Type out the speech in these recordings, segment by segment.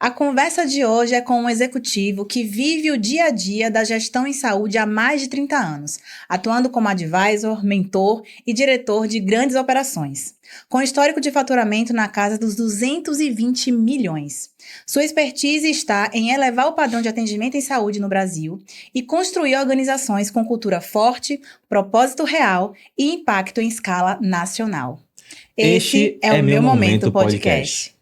A conversa de hoje é com um executivo que vive o dia a dia da gestão em saúde há mais de 30 anos, atuando como advisor, mentor e diretor de grandes operações, com histórico de faturamento na casa dos 220 milhões. Sua expertise está em elevar o padrão de atendimento em saúde no Brasil e construir organizações com cultura forte, propósito real e impacto em escala nacional. Esse é o Meu Momento Podcast.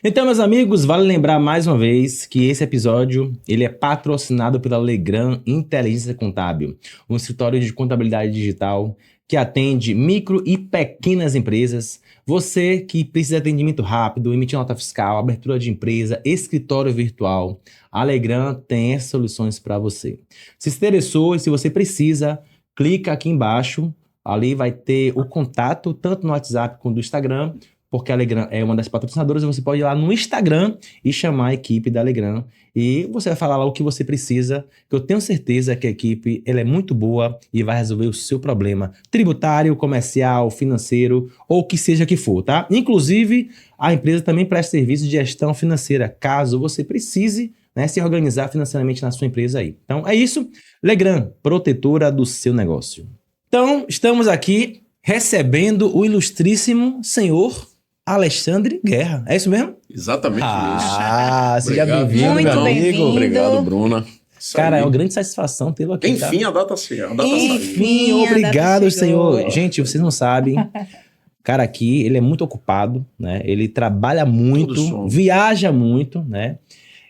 Então, meus amigos, vale lembrar mais uma vez que esse episódio ele é patrocinado pela Legrand Inteligência Contábil, um escritório de contabilidade digital que atende micro e pequenas empresas. Você que precisa de atendimento rápido, emitir nota fiscal, abertura de empresa, escritório virtual, a Legrand tem essas soluções para você. Se interessou e se você precisa, clica aqui embaixo, ali vai ter o contato tanto no WhatsApp quanto no Instagram, porque a Legrand é uma das patrocinadoras, você pode ir lá no Instagram e chamar a equipe da Legrand e você vai falar lá o que você precisa, que eu tenho certeza que a equipe ela é muito boa e vai resolver o seu problema tributário, comercial, financeiro ou o que seja que for, tá? Inclusive, a empresa também presta serviço de gestão financeira, caso você precise, né, se organizar financeiramente na sua empresa aí. Então, é isso. Legrand, protetora do seu negócio. Então, estamos aqui recebendo o ilustríssimo senhor Alexandre Guerra. É isso mesmo? Exatamente isso. Seja bem-vindo, Muito meu amigo. bem-vindo. Obrigado, Bruna. Cara, é uma grande satisfação tê-lo aqui. Enfim, tá? a data saiu. Enfim, a data obrigado, chegou. senhor. Gente, vocês não sabem. Cara, aqui, ele é muito ocupado, né? Ele trabalha muito, Tudo som. viaja muito, né?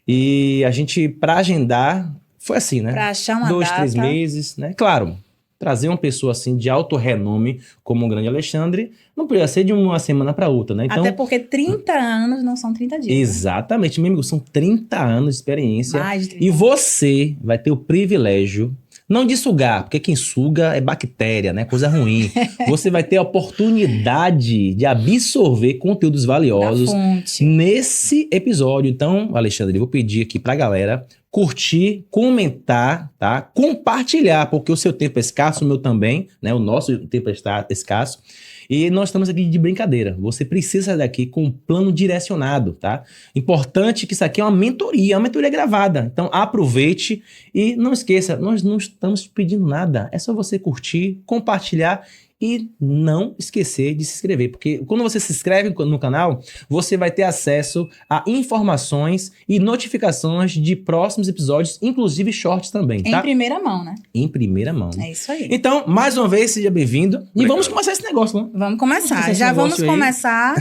E a gente, pra agendar, foi assim, né? Para achar uma 2, data. 3 meses, né? Claro, trazer uma pessoa assim de alto renome como o grande Alexandre não podia ser de uma semana para outra, né? Então, Até porque 30 anos não são 30 dias. exatamente, meu amigo, são 30 anos de experiência. Mais de 30 E você vai ter o privilégio, não de sugar, porque quem suga é bactéria, né? Coisa ruim. Você vai ter a oportunidade de absorver conteúdos da valiosos fonte. nesse episódio. Então, Alexandre, eu vou pedir aqui pra galera curtir, comentar, tá? Compartilhar, porque o seu tempo é escasso, o meu também, né? O nosso tempo está escasso. E nós estamos aqui de brincadeira. Você precisa sair daqui com um plano direcionado, tá? Importante que isso aqui é uma mentoria gravada. Então aproveite e não esqueça, nós não estamos pedindo nada. É só você curtir, compartilhar e não esquecer de se inscrever, porque quando você se inscreve no canal, você vai ter acesso a informações e notificações de próximos episódios, inclusive shorts também, tá? Em primeira mão, né? Em primeira mão. É isso aí. Então, mais uma vez, seja bem-vindo. E Obrigado. vamos começar esse negócio, né? Vamos começar. Vamos Já esse vamos negócio aí. começar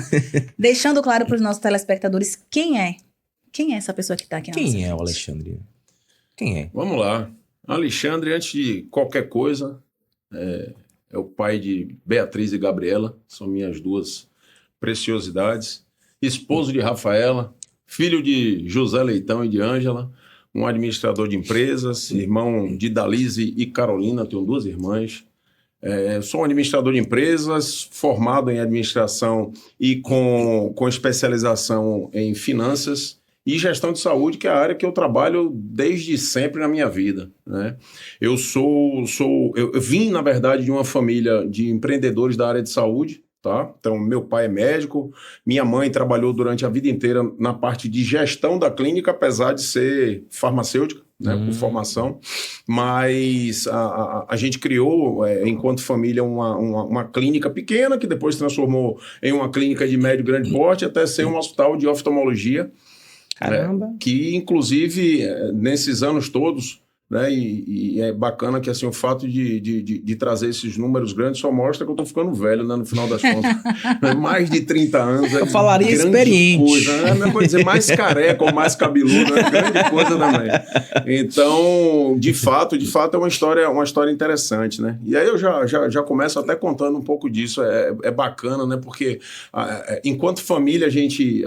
deixando claro para os nossos telespectadores quem é. Quem é essa pessoa que está aqui na nossa Quem é o frente? Alexandre? Quem é? Vamos lá. Alexandre, antes de qualquer coisa, é o pai de Beatriz e Gabriela, são minhas duas preciosidades. Esposo de Rafaela, filho de José Leitão e de Ângela, um administrador de empresas, irmão de Dalise e Carolina, tenho duas irmãs. Sou um administrador de empresas, formado em administração e com especialização em finanças e gestão de saúde, que é a área que eu trabalho desde sempre na minha vida, né? Eu vim, na verdade, de uma família de empreendedores da área de saúde, tá? Então, meu pai é médico, minha mãe trabalhou durante a vida inteira na parte de gestão da clínica, apesar de ser farmacêutica, né, por formação, mas a gente criou, enquanto família, uma clínica pequena, que depois se transformou em uma clínica de médio e grande porte, até ser um hospital de oftalmologia. Caramba. Que, inclusive, nesses anos todos, né, e é bacana que assim, o fato de trazer esses números grandes só mostra que eu tô ficando velho, né, no final das contas. Mais de 30 anos. Eu falaria grande experiente. Coisa, né? Não vou dizer mais careca ou mais cabeludo, é grande coisa também. Então, de fato é uma história interessante, né? E aí eu já começo até contando um pouco disso. É bacana, né? Porque enquanto família, a gente,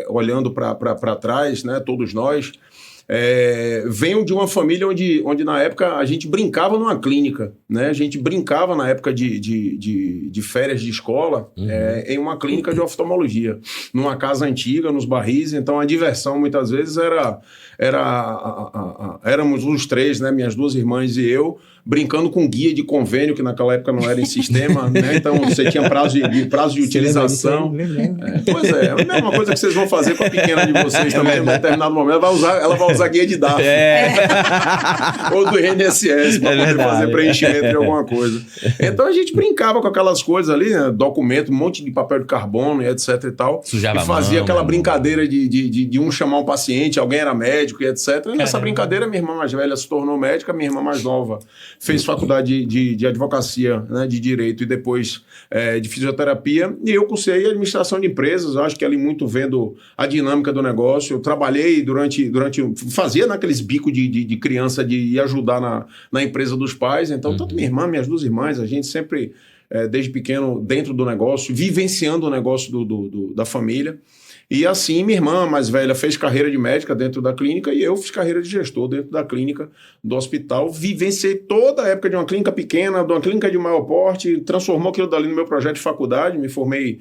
olhando para trás, né, todos nós, venho de uma família onde na época a gente brincava numa clínica, né? A gente brincava na época de férias de escola, em uma clínica de oftalmologia, numa casa antiga, nos Barris. Então a diversão muitas vezes éramos os três, né? Minhas duas irmãs e eu, brincando com guia de convênio, que naquela época não era em sistema, né? Então você tinha prazo de utilização. Pois é a mesma coisa que vocês vão fazer com a pequena de vocês também, em um determinado momento, ela vai usar guia de DAF. Ou do INSS, para poder fazer preenchimento de alguma coisa. Então a gente brincava com aquelas coisas ali, né? Documento, um monte de papel de carbono e etc e tal. Sujava e fazia a mão, aquela né? brincadeira de um chamar um paciente, alguém era médico e etc. E nessa brincadeira, minha irmã mais velha se tornou médica, minha irmã mais nova fez faculdade de advocacia, né? De direito e depois de fisioterapia. E eu cursei administração de empresas, eu acho que ali muito vendo a dinâmica do negócio. Eu trabalhei fazia naqueles bicos de criança de ajudar na empresa dos pais. Então, tanto minha irmã, minhas duas irmãs, a gente sempre, desde pequeno, dentro do negócio, vivenciando o negócio da família. E assim, minha irmã mais velha fez carreira de médica dentro da clínica e eu fiz carreira de gestor dentro da clínica do hospital. Vivenciei toda a época de uma clínica pequena, de uma clínica de maior porte, transformou aquilo dali no meu projeto de faculdade. Me formei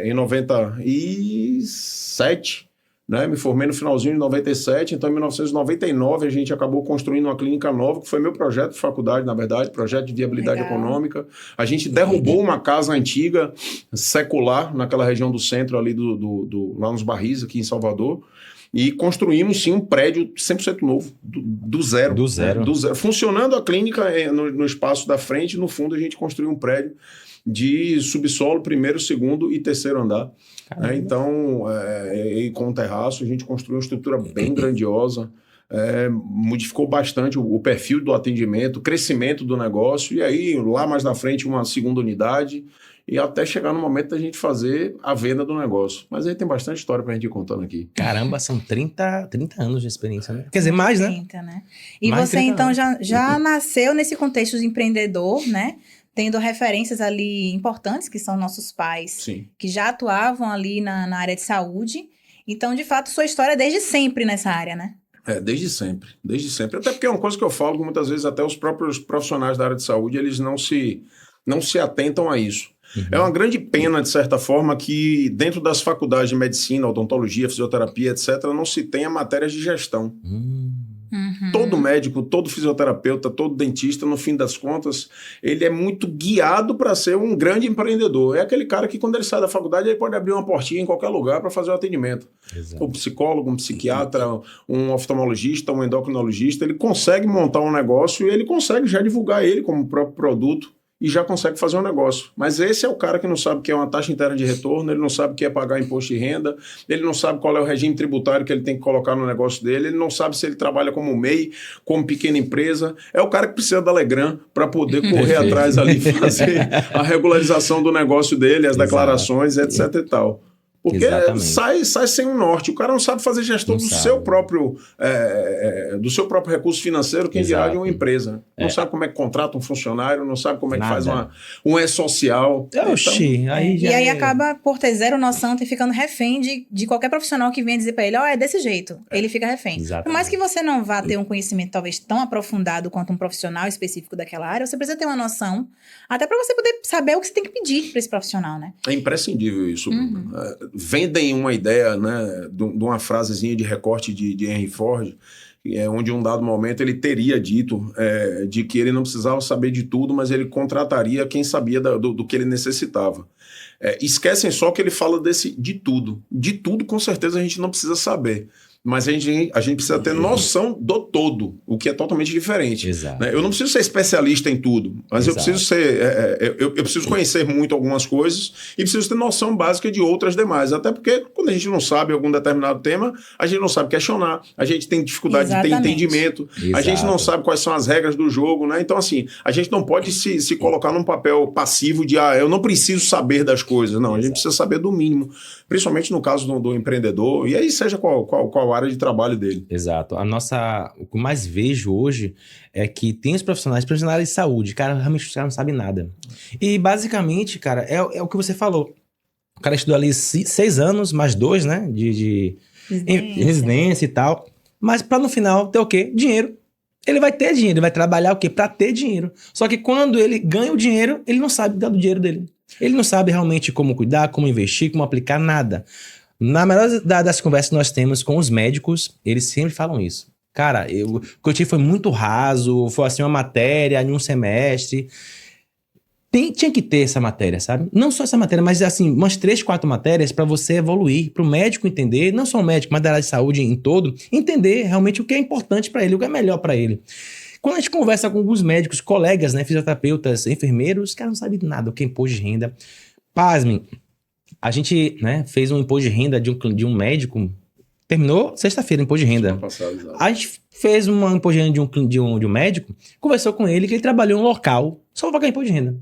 em 97, né? Me formei no finalzinho de 97, então em 1999 a gente acabou construindo uma clínica nova, que foi meu projeto de faculdade, na verdade, projeto de viabilidade econômica. A gente derrubou uma casa antiga, secular, naquela região do centro ali, lá nos Barris, aqui em Salvador, e construímos sim um prédio 100% novo, do zero. Do zero. Funcionando a clínica no espaço da frente, no fundo a gente construiu um prédio de subsolo, primeiro, segundo e terceiro andar. Então, e com o terraço, a gente construiu uma estrutura bem grandiosa, modificou bastante o perfil do atendimento, o crescimento do negócio, e aí, lá mais na frente, uma segunda unidade, e até chegar no momento da gente fazer a venda do negócio. Mas aí tem bastante história pra gente ir contando aqui. Caramba, são 30 anos de experiência, né? Quer dizer, mais, né? 30, né? E Mais você, 30 então, anos. já nasceu nesse contexto de empreendedor, né? Tendo referências ali importantes, que são nossos pais, Sim. que já atuavam ali na área de saúde. Então, de fato, sua história é desde sempre nessa área, né? Desde sempre, desde sempre. Até porque é uma coisa que eu falo que muitas vezes até os próprios profissionais da área de saúde, eles não se atentam a isso. É uma grande pena, de certa forma, que dentro das faculdades de medicina, odontologia, fisioterapia, etc., não se tenha matérias de gestão. Todo médico, todo fisioterapeuta, todo dentista, no fim das contas, ele é muito guiado para ser um grande empreendedor. É aquele cara que, quando ele sai da faculdade, ele pode abrir uma portinha em qualquer lugar para fazer o atendimento. Exato. Um psicólogo, um psiquiatra, um oftalmologista, um endocrinologista, ele consegue montar um negócio e ele consegue já divulgar ele como próprio produto e já consegue fazer um negócio. Mas esse é o cara que não sabe o que é uma taxa interna de retorno, ele não sabe o que é pagar imposto de renda, ele não sabe qual é o regime tributário que ele tem que colocar no negócio dele, ele não sabe se ele trabalha como MEI, como pequena empresa. É o cara que precisa da Legrand para poder correr atrás ali, fazer a regularização do negócio dele, as declarações, etc e tal. Porque sai sem um norte. O cara não sabe fazer gestão seu próprio recurso financeiro, quem dirá de uma empresa. Não sabe como é que contrata um funcionário, não sabe como é que faz um E-social. Oxi, E aí acaba por ter zero noção, ter ficando refém de qualquer profissional que venha dizer pra ele, é desse jeito. Ele fica refém. Exatamente. Por mais que você não vá ter um conhecimento talvez tão aprofundado quanto um profissional específico daquela área, você precisa ter uma noção, até pra você poder saber o que você tem que pedir pra esse profissional, né? É imprescindível isso. Vendem uma ideia, né, de uma frasezinha de recorte de Henry Ford, onde em um dado momento ele teria dito de que ele não precisava saber de tudo, mas ele contrataria quem sabia do que ele necessitava. Esquecem só que ele fala de tudo. De tudo, com certeza, a gente não precisa saber. Mas a gente precisa ter noção do todo, o que é totalmente diferente. Exato. Né? Eu não preciso ser especialista em tudo, mas eu preciso eu preciso conhecer muito algumas coisas e preciso ter noção básica de outras demais. Até porque quando a gente não sabe algum determinado tema, a gente não sabe questionar, a gente tem dificuldade de ter entendimento, a gente não sabe quais são as regras do jogo, né? Então, assim, a gente não pode se colocar num papel passivo de eu não preciso saber das coisas. Não, a gente precisa saber do mínimo, principalmente no caso do empreendedor, e aí seja qual área de trabalho dele. Exato. O que eu mais vejo hoje é que tem os profissionais de saúde, cara, realmente os caras não sabem nada. E basicamente, cara, é o que você falou. O cara estudou ali 6 anos, mais 2, né, de residência e tal, mas pra no final ter o quê? Dinheiro. Ele vai ter dinheiro, ele vai trabalhar o quê? Pra ter dinheiro. Só que quando ele ganha o dinheiro, ele não sabe dar do dinheiro dele. Ele não sabe realmente como cuidar, como investir, como aplicar, nada. Na melhor das conversas que nós temos com os médicos, eles sempre falam isso. Cara, o que eu tive foi muito raso, foi assim uma matéria em um semestre. Tinha que ter essa matéria, sabe? Não só essa matéria, mas assim, umas 3, 4 matérias para você evoluir, para o médico entender, não só o médico, mas da área de saúde em todo, entender realmente o que é importante para ele, o que é melhor para ele. Quando a gente conversa com alguns médicos, colegas, né, fisioterapeutas, enfermeiros, os caras não sabem nada o que é imposto de renda. Pasmem, a gente, né, fez um imposto de renda de um médico, terminou sexta-feira, imposto de renda. A gente fez um imposto de renda de um médico, conversou com ele que ele trabalhou em um local só para pagar imposto de renda.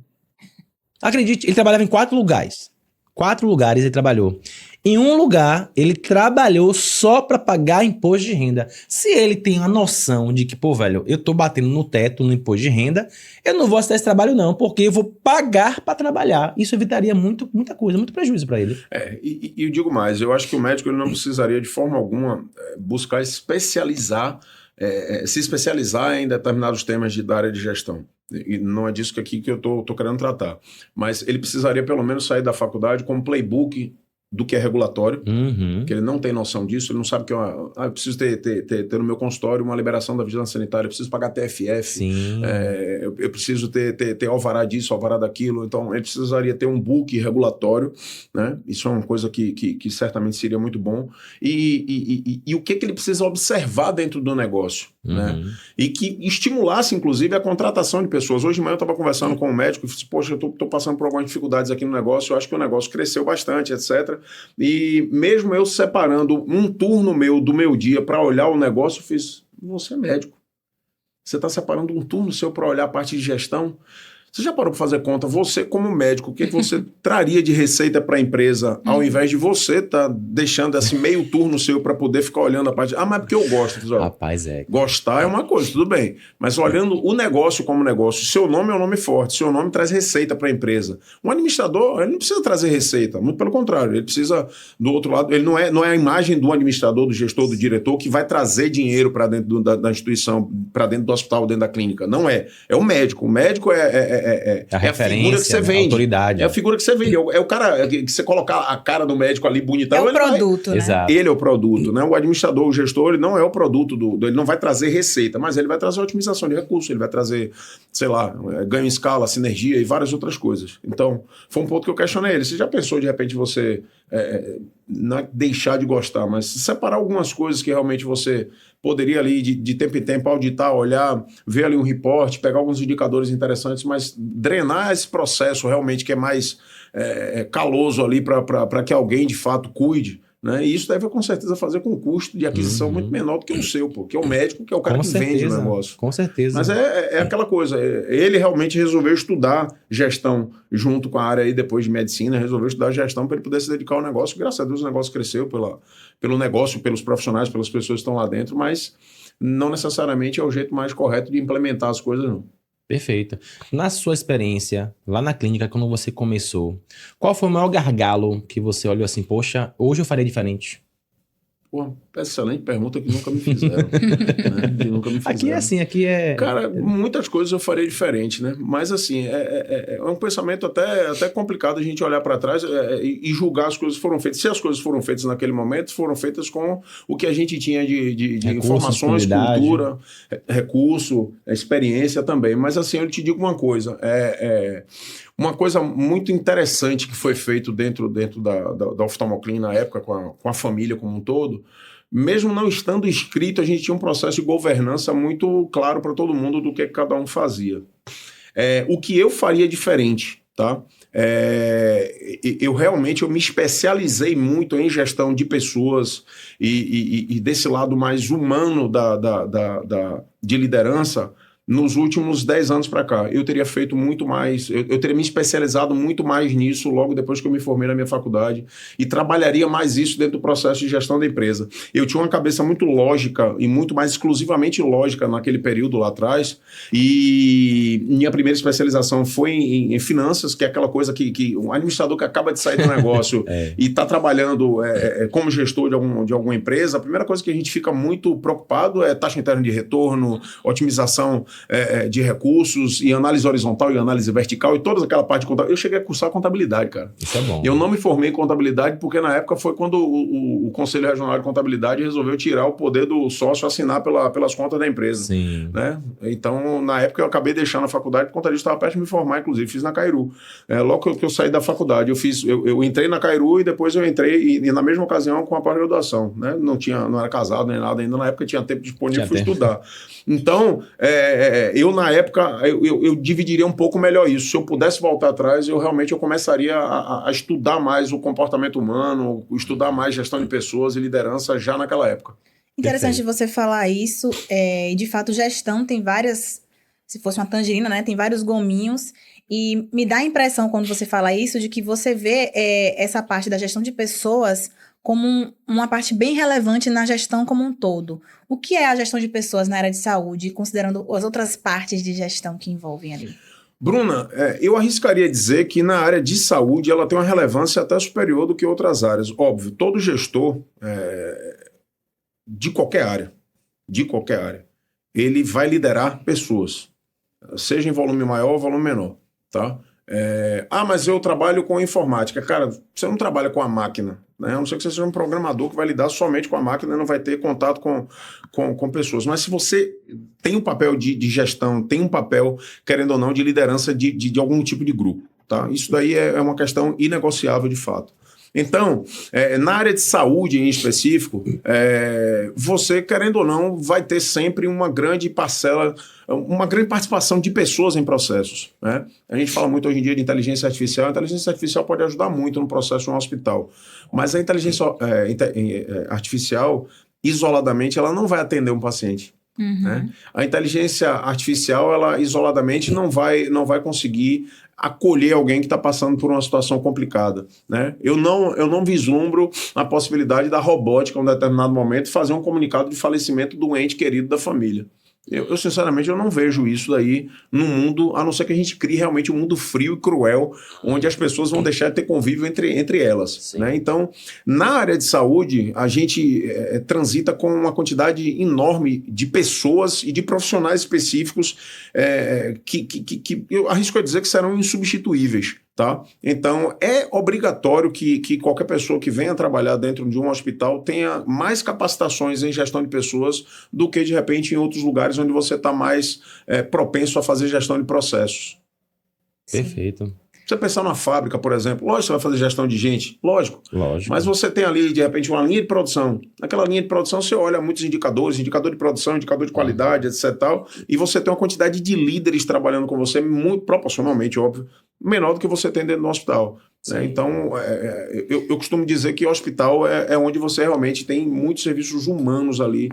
Acredite, ele trabalhava em 4 lugares. 4 lugares ele trabalhou. Em um lugar, ele trabalhou só para pagar imposto de renda. Se ele tem a noção de que, pô, velho, eu tô batendo no teto no imposto de renda, eu não vou aceitar esse trabalho não, porque eu vou pagar para trabalhar. Isso evitaria muita coisa, muito prejuízo para ele. E eu digo mais, eu acho que o médico ele não precisaria de forma alguma buscar se especializar em determinados temas da área de gestão. E não é disso que eu tô querendo tratar. Mas ele precisaria pelo menos sair da faculdade com um playbook do que é regulatório, que ele não tem noção disso, ele não sabe que eu preciso ter no meu consultório uma liberação da vigilância sanitária, eu preciso pagar TFF, eu preciso ter alvará disso, alvará daquilo, então ele precisaria ter um book regulatório, né? Isso é uma coisa que certamente seria muito bom, e o que ele precisa observar dentro do negócio, né? E que estimulasse, inclusive, a contratação de pessoas. Hoje de manhã eu estava conversando com um médico e disse, poxa, eu estou passando por algumas dificuldades aqui no negócio, eu acho que o negócio cresceu bastante, etc. E mesmo eu separando um turno meu do meu dia para olhar o negócio, eu fiz, você é médico. Você está separando um turno seu para olhar a parte de gestão? Você já parou para fazer conta? Você, como médico, o que você traria de receita para a empresa, ao invés de você estar deixando esse meio turno seu para poder ficar olhando a parte... mas porque eu gosto. Rapaz, Gostar é uma coisa, tudo bem. Mas olhando o negócio como negócio, seu nome é um nome forte, seu nome traz receita para a empresa. Um administrador, ele não precisa trazer receita, muito pelo contrário, ele precisa, do outro lado, ele não é a imagem do administrador, do gestor, do diretor que vai trazer dinheiro para dentro da instituição, para dentro do hospital, dentro da clínica. Não é. É o médico. O médico é a figura que você vende. A autoridade. É a figura que você vende. É o cara que você colocar a cara do médico ali bonitão. É o produto, né? Exato. Ele é o produto, né? O administrador, o gestor, ele não é o produto ele não vai trazer receita, mas ele vai trazer otimização de recursos, ele vai trazer, sei lá, ganho em escala, sinergia e várias outras coisas. Então, foi um ponto que eu questionei ele. Você já pensou, de repente, você não é deixar de gostar, mas separar algumas coisas que realmente você poderia ali, de tempo em tempo, auditar, olhar, ver ali um reporte, pegar alguns indicadores interessantes, mas drenar esse processo realmente que é mais caloso ali para que alguém, de fato, cuide, né? E isso deve, com certeza, fazer com um custo de aquisição muito menor do que o seu, porque é o médico que é o cara vende o negócio. Com certeza. Mas é aquela coisa, ele realmente resolveu estudar gestão junto com a área aí depois de medicina, resolveu estudar gestão para ele poder se dedicar ao negócio. Graças a Deus o negócio cresceu pelo negócio, pelos profissionais, pelas pessoas que estão lá dentro, mas não necessariamente é o jeito mais correto de implementar as coisas, não. Perfeito. Na sua experiência, lá na clínica, quando você começou, qual foi o maior gargalo que você olhou assim, poxa, hoje eu faria diferente? Pô, excelente pergunta que nunca me fizeram. Né? Que nunca me fizeram. Aqui é assim, aqui é... Cara, muitas coisas eu faria diferente, né? Mas assim, é um pensamento até complicado a gente olhar para trás e julgar as coisas que foram feitas. Se as coisas foram feitas naquele momento, foram feitas com o que a gente tinha de informações, cultura, recurso, experiência também. Mas assim, eu te digo uma coisa, uma coisa muito interessante que foi feito dentro da Oftalmoclin na época, com a família como um todo, mesmo não estando escrito, a gente tinha um processo de governança muito claro para todo mundo do que cada um fazia. O que eu faria diferente, tá? Eu realmente me especializei muito em gestão de pessoas e desse lado mais humano de liderança. Nos últimos 10 anos para cá, eu teria feito muito mais, eu teria me especializado muito mais nisso logo depois que eu me formei na minha faculdade e trabalharia mais isso dentro do processo de gestão da empresa. Eu tinha uma cabeça muito lógica e muito mais exclusivamente lógica naquele período lá atrás e minha primeira especialização foi em finanças, que é aquela coisa que um administrador que acaba de sair do negócio e está trabalhando como gestor de alguma empresa, a primeira coisa que a gente fica muito preocupado é taxa interna de retorno, otimização de recursos, e análise horizontal e análise vertical, e toda aquela parte de contabilidade. Eu cheguei a cursar contabilidade, cara. Isso é bom. Eu não me formei em contabilidade porque na época foi quando o Conselho Regional de Contabilidade resolveu tirar o poder do sócio assinar pelas contas da empresa. Sim. Né? Então, na época eu acabei deixando a faculdade, porque o contabilista estava perto de me formar, inclusive, fiz na Cairu. Logo que eu saí da faculdade, eu entrei na Cairu e depois eu entrei, e na mesma ocasião, com a pós-graduação. Né? Não era casado nem nada ainda, na época tinha tempo disponível para estudar. Então, eu na época, eu dividiria um pouco melhor isso. Se eu pudesse voltar atrás, eu começaria a estudar mais o comportamento humano, estudar mais gestão de pessoas e liderança já naquela época. Interessante você falar isso. De fato, gestão tem várias... Se fosse uma tangerina, né? Tem vários gominhos. E me dá a impressão, quando você fala isso, de que você vê essa parte da gestão de pessoas como uma parte bem relevante na gestão como um todo. O que é a gestão de pessoas na área de saúde, considerando as outras partes de gestão que envolvem ali? Bruna, eu arriscaria dizer que na área de saúde ela tem uma relevância até superior do que outras áreas. Óbvio, todo gestor de qualquer área, ele vai liderar pessoas, seja em volume maior ou volume menor, tá? Mas eu trabalho com informática. Cara, você não trabalha com a máquina, né? A não ser que você seja um programador que vai lidar somente com a máquina e não vai ter contato com pessoas. Mas se você tem um papel de gestão, tem um papel, querendo ou não, de liderança de algum tipo de grupo, tá? Isso daí é uma questão inegociável de fato. Então, na área de saúde em específico, você, querendo ou não, vai ter sempre uma grande parcela, uma grande participação de pessoas em processos, né? A gente fala muito hoje em dia de inteligência artificial. A inteligência artificial pode ajudar muito no processo de um hospital, mas a inteligência artificial, isoladamente, ela não vai atender um paciente. Uhum. Né? A inteligência artificial, ela isoladamente não vai conseguir acolher alguém que está passando por uma situação complicada, né? Eu não vislumbro a possibilidade da robótica, em um determinado momento, fazer um comunicado de falecimento do ente querido da família. Eu sinceramente, eu não vejo isso daí no mundo, a não ser que a gente crie realmente um mundo frio e cruel, onde as pessoas vão deixar de ter convívio entre elas. Né? Então, na área de saúde, a gente transita com uma quantidade enorme de pessoas e de profissionais específicos que eu arrisco a dizer que serão insubstituíveis. Tá? Então, é obrigatório que qualquer pessoa que venha trabalhar dentro de um hospital tenha mais capacitações em gestão de pessoas do que, de repente, em outros lugares onde você está mais propenso a fazer gestão de processos. Perfeito. Você pensar numa fábrica, por exemplo, lógico que você vai fazer gestão de gente, lógico. Mas você tem ali, de repente, uma linha de produção. Naquela linha de produção você olha muitos indicadores, indicador de produção, indicador de qualidade, etc. Tal, e você tem uma quantidade de líderes trabalhando com você, muito proporcionalmente, óbvio, menor do que você tem dentro do hospital. Né? Então, eu costumo dizer que o hospital é onde você realmente tem muitos serviços humanos ali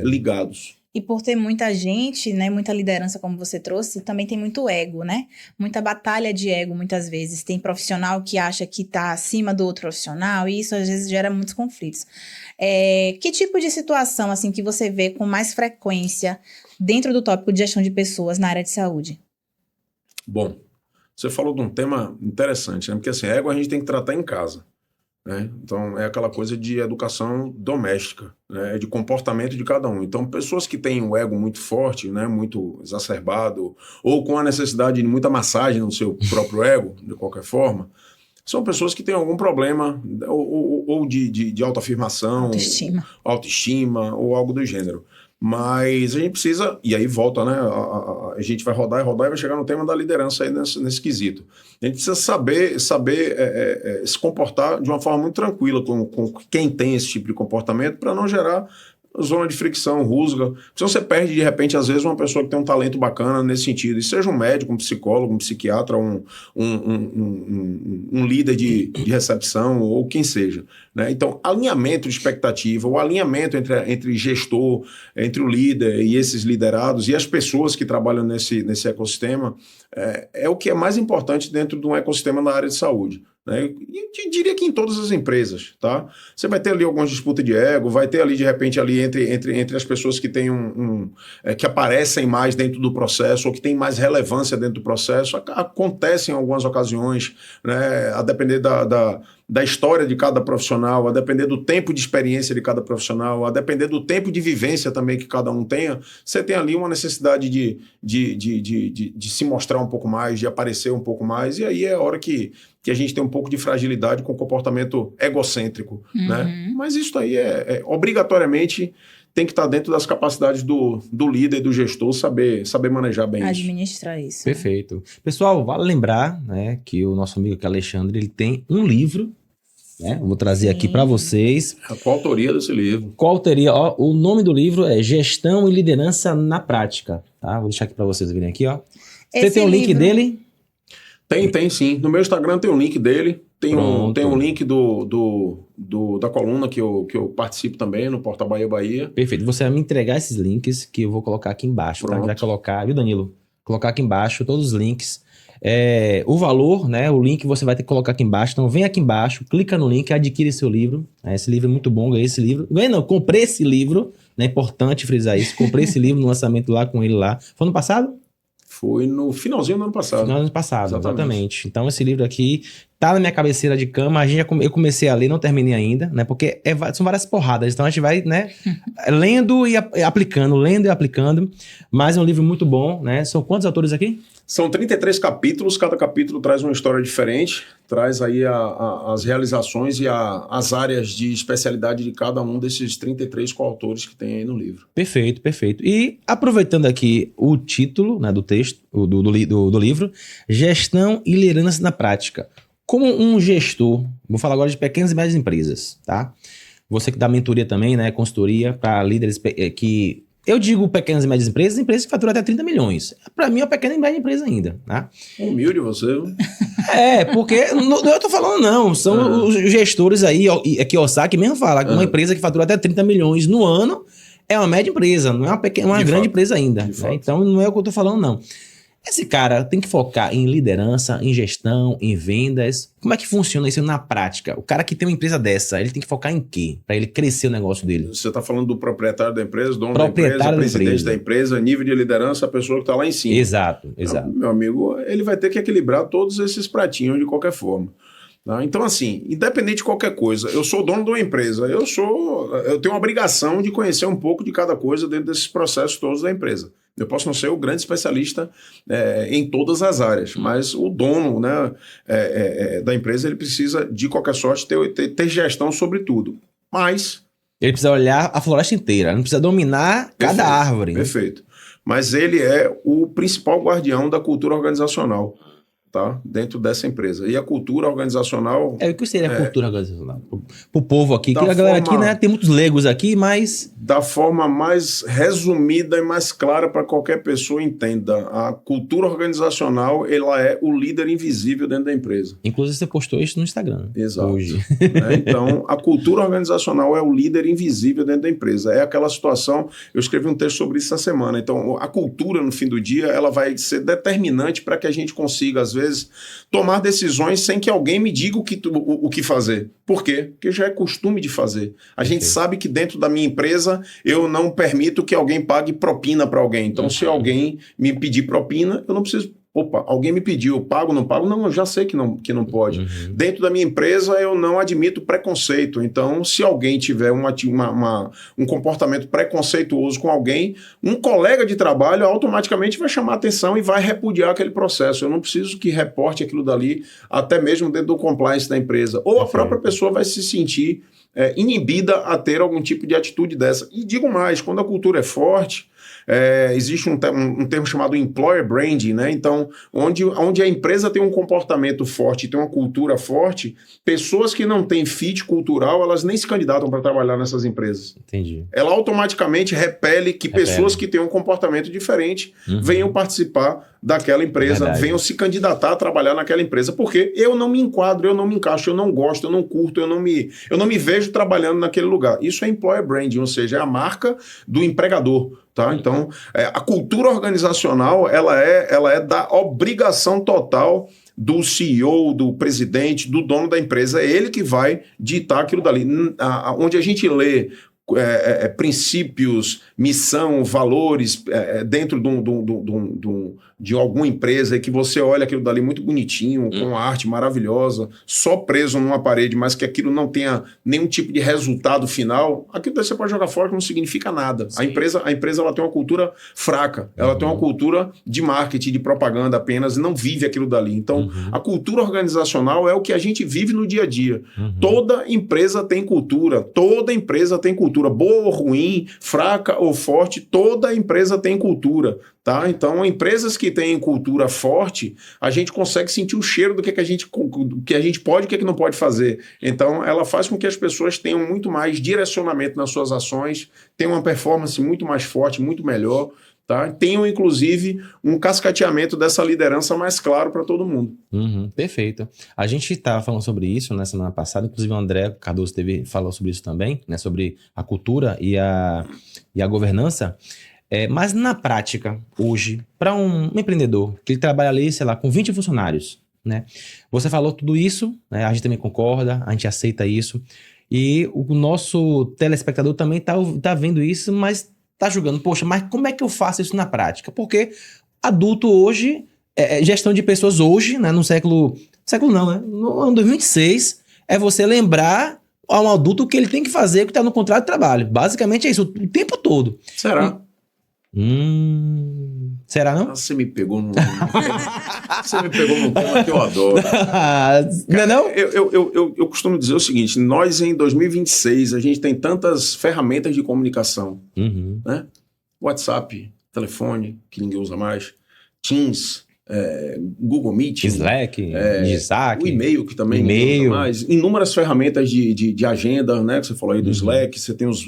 ligados. E por ter muita gente, né, muita liderança, como você trouxe, também tem muito ego, né? Muita batalha de ego, muitas vezes. Tem profissional que acha que está acima do outro profissional, e isso às vezes gera muitos conflitos. Que tipo de situação, assim, que você vê com mais frequência dentro do tópico de gestão de pessoas na área de saúde? Bom, você falou de um tema interessante, né? Porque assim, ego a gente tem que tratar em casa. Né? Então, é aquela coisa de educação doméstica, né? De comportamento de cada um. Então, pessoas que têm um ego muito forte, né? Muito exacerbado, ou com a necessidade de muita massagem no seu próprio ego, de qualquer forma, são pessoas que têm algum problema ou de autoafirmação, autoestima ou algo do gênero. Mas a gente precisa, e aí volta, né? A gente vai rodar e vai chegar no tema da liderança aí nesse quesito. A gente precisa saber se comportar de uma forma muito tranquila com quem tem esse tipo de comportamento para não gerar zona de fricção, rusga. Se você perde, de repente, às vezes, uma pessoa que tem um talento bacana nesse sentido, e seja um médico, um psicólogo, um psiquiatra, um líder de recepção, ou quem seja. Né? Então, alinhamento de expectativa, o alinhamento entre gestor, entre o líder e esses liderados, e as pessoas que trabalham nesse ecossistema, é o que é mais importante dentro de um ecossistema na área de saúde. Né? E diria que em todas as empresas, tá? Você vai ter ali algumas disputas de ego, vai ter ali, de repente, ali entre as pessoas que têm que aparecem mais dentro do processo ou que têm mais relevância dentro do processo. Acontece em algumas ocasiões, né? A depender da história de cada profissional, a depender do tempo de experiência de cada profissional, a depender do tempo de vivência também que cada um tenha, você tem ali uma necessidade de se mostrar um pouco mais, de aparecer um pouco mais, e aí é a hora que a gente tem um pouco de fragilidade com o comportamento egocêntrico, né? Mas isso aí obrigatoriamente tem que estar dentro das capacidades do líder, do gestor, saber manejar bem isso. Administrar isso. Perfeito. Pessoal, vale lembrar, né, que o nosso amigo aqui, Alexandre, ele tem um livro, né? Eu vou trazer aqui para vocês. Qual a autoria desse livro? Qual teria? Ó, o nome do livro é Gestão e Liderança na Prática, tá? Vou deixar aqui para vocês verem aqui, ó. Você tem o link dele? Tem sim. No meu Instagram tem o link dele. Tem um link da coluna que eu participo também, no Portal Bahia. Perfeito. Você vai me entregar esses links que eu vou colocar aqui embaixo, tá? Vai colocar, viu, Danilo? Colocar aqui embaixo todos os links. O valor, né? O link você vai ter que colocar aqui embaixo. Então vem aqui embaixo, clica no link, adquire seu livro. Esse livro é muito bom, ganhei esse livro. Ganhei não, comprei esse livro. É importante frisar isso. Comprei esse livro no lançamento lá com ele lá. Foi ano passado? Foi no finalzinho do ano passado. No ano passado, exatamente. Então esse livro aqui tá na minha cabeceira de cama. Eu comecei a ler, não terminei ainda, né? Porque são várias porradas. Então a gente vai, né? lendo e aplicando. Mas é um livro muito bom, né? São quantos autores aqui? São 33 capítulos, cada capítulo traz uma história diferente, traz aí as realizações e as áreas de especialidade de cada um desses 33 coautores que tem aí no livro. Perfeito, perfeito. E aproveitando aqui o título, né, do texto, do livro, Gestão e Liderança na Prática. Como um gestor, vou falar agora de pequenas e médias empresas, tá? Você que dá mentoria também, né, consultoria para líderes que... Eu digo pequenas e médias empresas que faturam até 30 milhões. Para mim é uma pequena e média empresa ainda, tá? Humilde você. Porque eu tô falando não, são os gestores aí, aqui Osaki mesmo fala, uma empresa que fatura até 30 milhões no ano é uma média empresa, não é uma grande empresa ainda. Né? Então não é o que eu tô falando não. Esse cara tem que focar em liderança, em gestão, em vendas. Como é que funciona isso na prática? O cara que tem uma empresa dessa, ele tem que focar em quê? Para ele crescer o negócio dele. Você está falando do proprietário da empresa, dono da empresa, presidente da empresa, nível de liderança, a pessoa que está lá em cima. Exato. Então, meu amigo, ele vai ter que equilibrar todos esses pratinhos de qualquer forma. Tá? Então, assim, independente de qualquer coisa, eu sou dono de uma empresa, eu tenho uma obrigação de conhecer um pouco de cada coisa dentro desses processos todos da empresa. Eu posso não ser o grande especialista em todas as áreas, mas o dono, né, da empresa, ele precisa, de qualquer sorte, ter gestão sobre tudo. Mas... ele precisa olhar a floresta inteira, não precisa dominar cada árvore. Perfeito. Mas ele é o principal guardião da cultura organizacional, tá? Dentro dessa empresa. E a cultura organizacional... O que seria a cultura organizacional? Pro povo aqui, que a galera aqui, né, tem muitos leigos aqui, mas... Da forma mais resumida e mais clara para qualquer pessoa entenda, a cultura organizacional, ela é o líder invisível dentro da empresa. Inclusive você postou isso no Instagram. Exato. Hoje. Então, a cultura organizacional é o líder invisível dentro da empresa. É aquela situação... Eu escrevi um texto sobre isso essa semana. Então, a cultura, no fim do dia, ela vai ser determinante para que a gente consiga, às vezes, tomar decisões sem que alguém me diga o que fazer. Por quê? Porque já é costume de fazer. A gente sabe que dentro da minha empresa eu não permito que alguém pague propina para alguém. Então, se alguém me pedir propina, eu não preciso... Opa, alguém me pediu, eu pago, não pago? Não, eu já sei que não pode. Dentro da minha empresa, eu não admito preconceito. Então, se alguém tiver um comportamento preconceituoso com alguém, um colega de trabalho automaticamente vai chamar atenção e vai repudiar aquele processo. Eu não preciso que reporte aquilo dali, até mesmo dentro do compliance da empresa. Ou a própria pessoa vai se sentir inibida a ter algum tipo de atitude dessa. E digo mais, quando a cultura é forte, existe um termo chamado employer branding, né? Então, onde a empresa tem um comportamento forte, tem uma cultura forte, pessoas que não têm fit cultural, elas nem se candidatam para trabalhar nessas empresas. Entendi. Ela automaticamente repele que pessoas que têm um comportamento diferente venham participar daquela empresa, venham se candidatar a trabalhar naquela empresa, porque eu não me enquadro, eu não me encaixo, eu não gosto, eu não curto, eu não me vejo trabalhando naquele lugar. Isso é employer branding, ou seja, é a marca do empregador. Tá? Então, a cultura organizacional ela é da obrigação total do CEO, do presidente, do dono da empresa. É ele que vai ditar aquilo dali. Onde a gente lê princípios, missão, valores dentro de alguma empresa e que você olha aquilo dali muito bonitinho, com uma arte maravilhosa, só preso numa parede, mas que aquilo não tenha nenhum tipo de resultado final, aquilo daí você pode jogar fora que não significa nada. A empresa ela tem uma cultura fraca, ela tem uma cultura de marketing, de propaganda apenas, e não vive aquilo dali. Então, a cultura organizacional é o que a gente vive no dia a dia. Toda empresa tem cultura, boa ou ruim, fraca ou forte, toda empresa tem cultura. Tá? Então, empresas que têm cultura forte, a gente consegue sentir o cheiro do que a gente pode e o que não pode fazer. Então, ela faz com que as pessoas tenham muito mais direcionamento nas suas ações, tenham uma performance muito mais forte, muito melhor, tá? Tenham, inclusive, um cascateamento dessa liderança mais claro para todo mundo. Perfeito. A gente estava falando sobre isso na semana passada, inclusive o André Cardoso falou sobre isso também, né, sobre a cultura e a governança. Mas na prática, hoje, para um empreendedor que ele trabalha ali, sei lá, com 20 funcionários, né? Você falou tudo isso, né? A gente também concorda, a gente aceita isso. E o nosso telespectador também tá vendo isso, mas tá julgando, poxa, mas como é que eu faço isso na prática? Porque adulto hoje, gestão de pessoas hoje, né? No século não, né? No ano 2026, é você lembrar a um adulto o que ele tem que fazer, que está no contrato de trabalho. Basicamente é isso, o tempo todo. Será? Será não? Você me pegou num tema que eu adoro. Não é não? Eu costumo dizer o seguinte, nós em 2026, a gente tem tantas ferramentas de comunicação, né? WhatsApp, telefone, que ninguém usa mais, Teams, Google Meet, Slack, o e-mail, que também ninguém usa mais, inúmeras ferramentas de agenda, né, que você falou aí do Slack, você tem os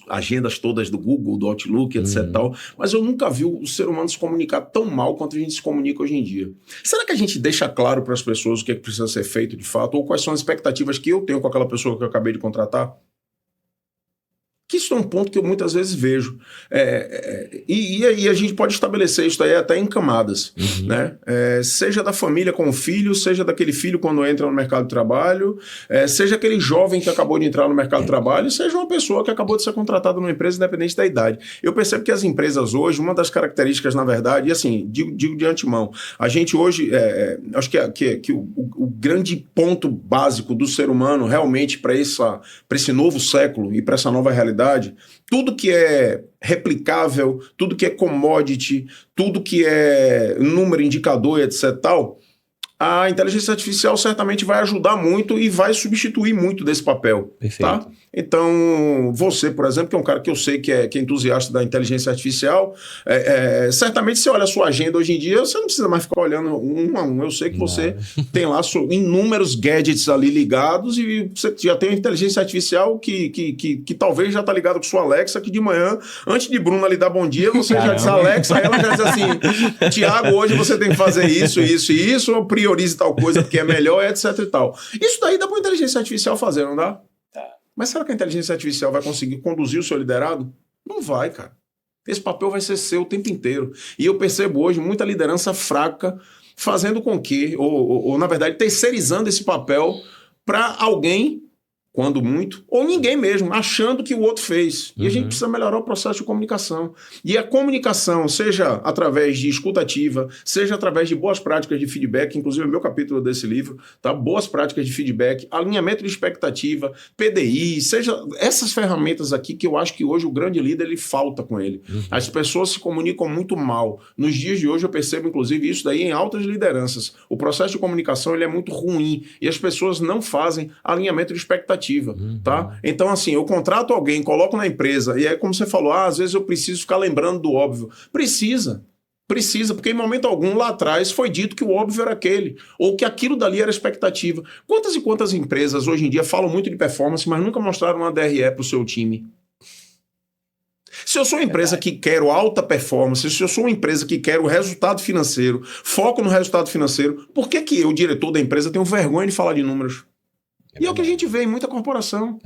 agendas todas do Google, do Outlook, etc. Tal, mas eu nunca vi o ser humano se comunicar tão mal quanto a gente se comunica hoje em dia. Será que a gente deixa claro para as pessoas o que precisa ser feito de fato, ou quais são as expectativas que eu tenho com aquela pessoa que eu acabei de contratar? Que isso é um ponto que eu muitas vezes vejo. E aí a gente pode estabelecer isso aí até em camadas, né? Seja da família com o filho, seja daquele filho quando entra no mercado de trabalho, seja aquele jovem que acabou de entrar no mercado de trabalho, seja uma pessoa que acabou de ser contratada numa empresa independente da idade. Eu percebo que as empresas hoje, uma das características, na verdade, e assim, digo de antemão, a gente hoje, acho que o grande ponto básico do ser humano realmente para esse novo século e para essa nova realidade, tudo que é replicável, tudo que é commodity, tudo que é número, indicador, etc. tal, a inteligência artificial certamente vai ajudar muito e vai substituir muito desse papel. Perfeito. Tá? Então, você, por exemplo, que é um cara que eu sei que é entusiasta da inteligência artificial, certamente você olha a sua agenda hoje em dia, você não precisa mais ficar olhando um a um. Eu sei que você tem lá inúmeros gadgets ali ligados e você já tem uma inteligência artificial que talvez já está ligado com sua Alexa, que de manhã, antes de Bruna lhe dar bom dia, você já diz Alexa, aí ela já diz assim, Tiago, hoje você tem que fazer isso, isso e isso, ou priorize tal coisa porque é melhor, etc e tal. Isso daí dá para a inteligência artificial fazer, não dá? Mas será que a inteligência artificial vai conseguir conduzir o seu liderado? Não vai, cara. Esse papel vai ser seu o tempo inteiro. E eu percebo hoje muita liderança fraca fazendo com que, ou na verdade, terceirizando esse papel para alguém, quando muito, ou ninguém mesmo, achando que o outro fez. E a gente precisa melhorar o processo de comunicação. E a comunicação, seja através de escuta ativa, seja através de boas práticas de feedback, inclusive é o meu capítulo desse livro, tá? Boas práticas de feedback, alinhamento de expectativa, PDI, seja essas ferramentas aqui que eu acho que hoje o grande líder, ele falta com ele. As pessoas se comunicam muito mal. Nos dias de hoje eu percebo, inclusive, isso daí em altas lideranças. O processo de comunicação, ele é muito ruim e as pessoas não fazem alinhamento de expectativa. Tá? Então, assim, eu contrato alguém, coloco na empresa, e aí, como você falou, às vezes eu preciso ficar lembrando do óbvio. Precisa, porque em momento algum lá atrás foi dito que o óbvio era aquele, ou que aquilo dali era expectativa. Quantas e quantas empresas hoje em dia falam muito de performance, mas nunca mostraram uma DRE para o seu time? Se eu sou uma empresa que quero alta performance, se eu sou uma empresa que quero resultado financeiro, foco no resultado financeiro, por que eu, diretor da empresa, tenho vergonha de falar de números? E é o que a gente vê em muita corporação.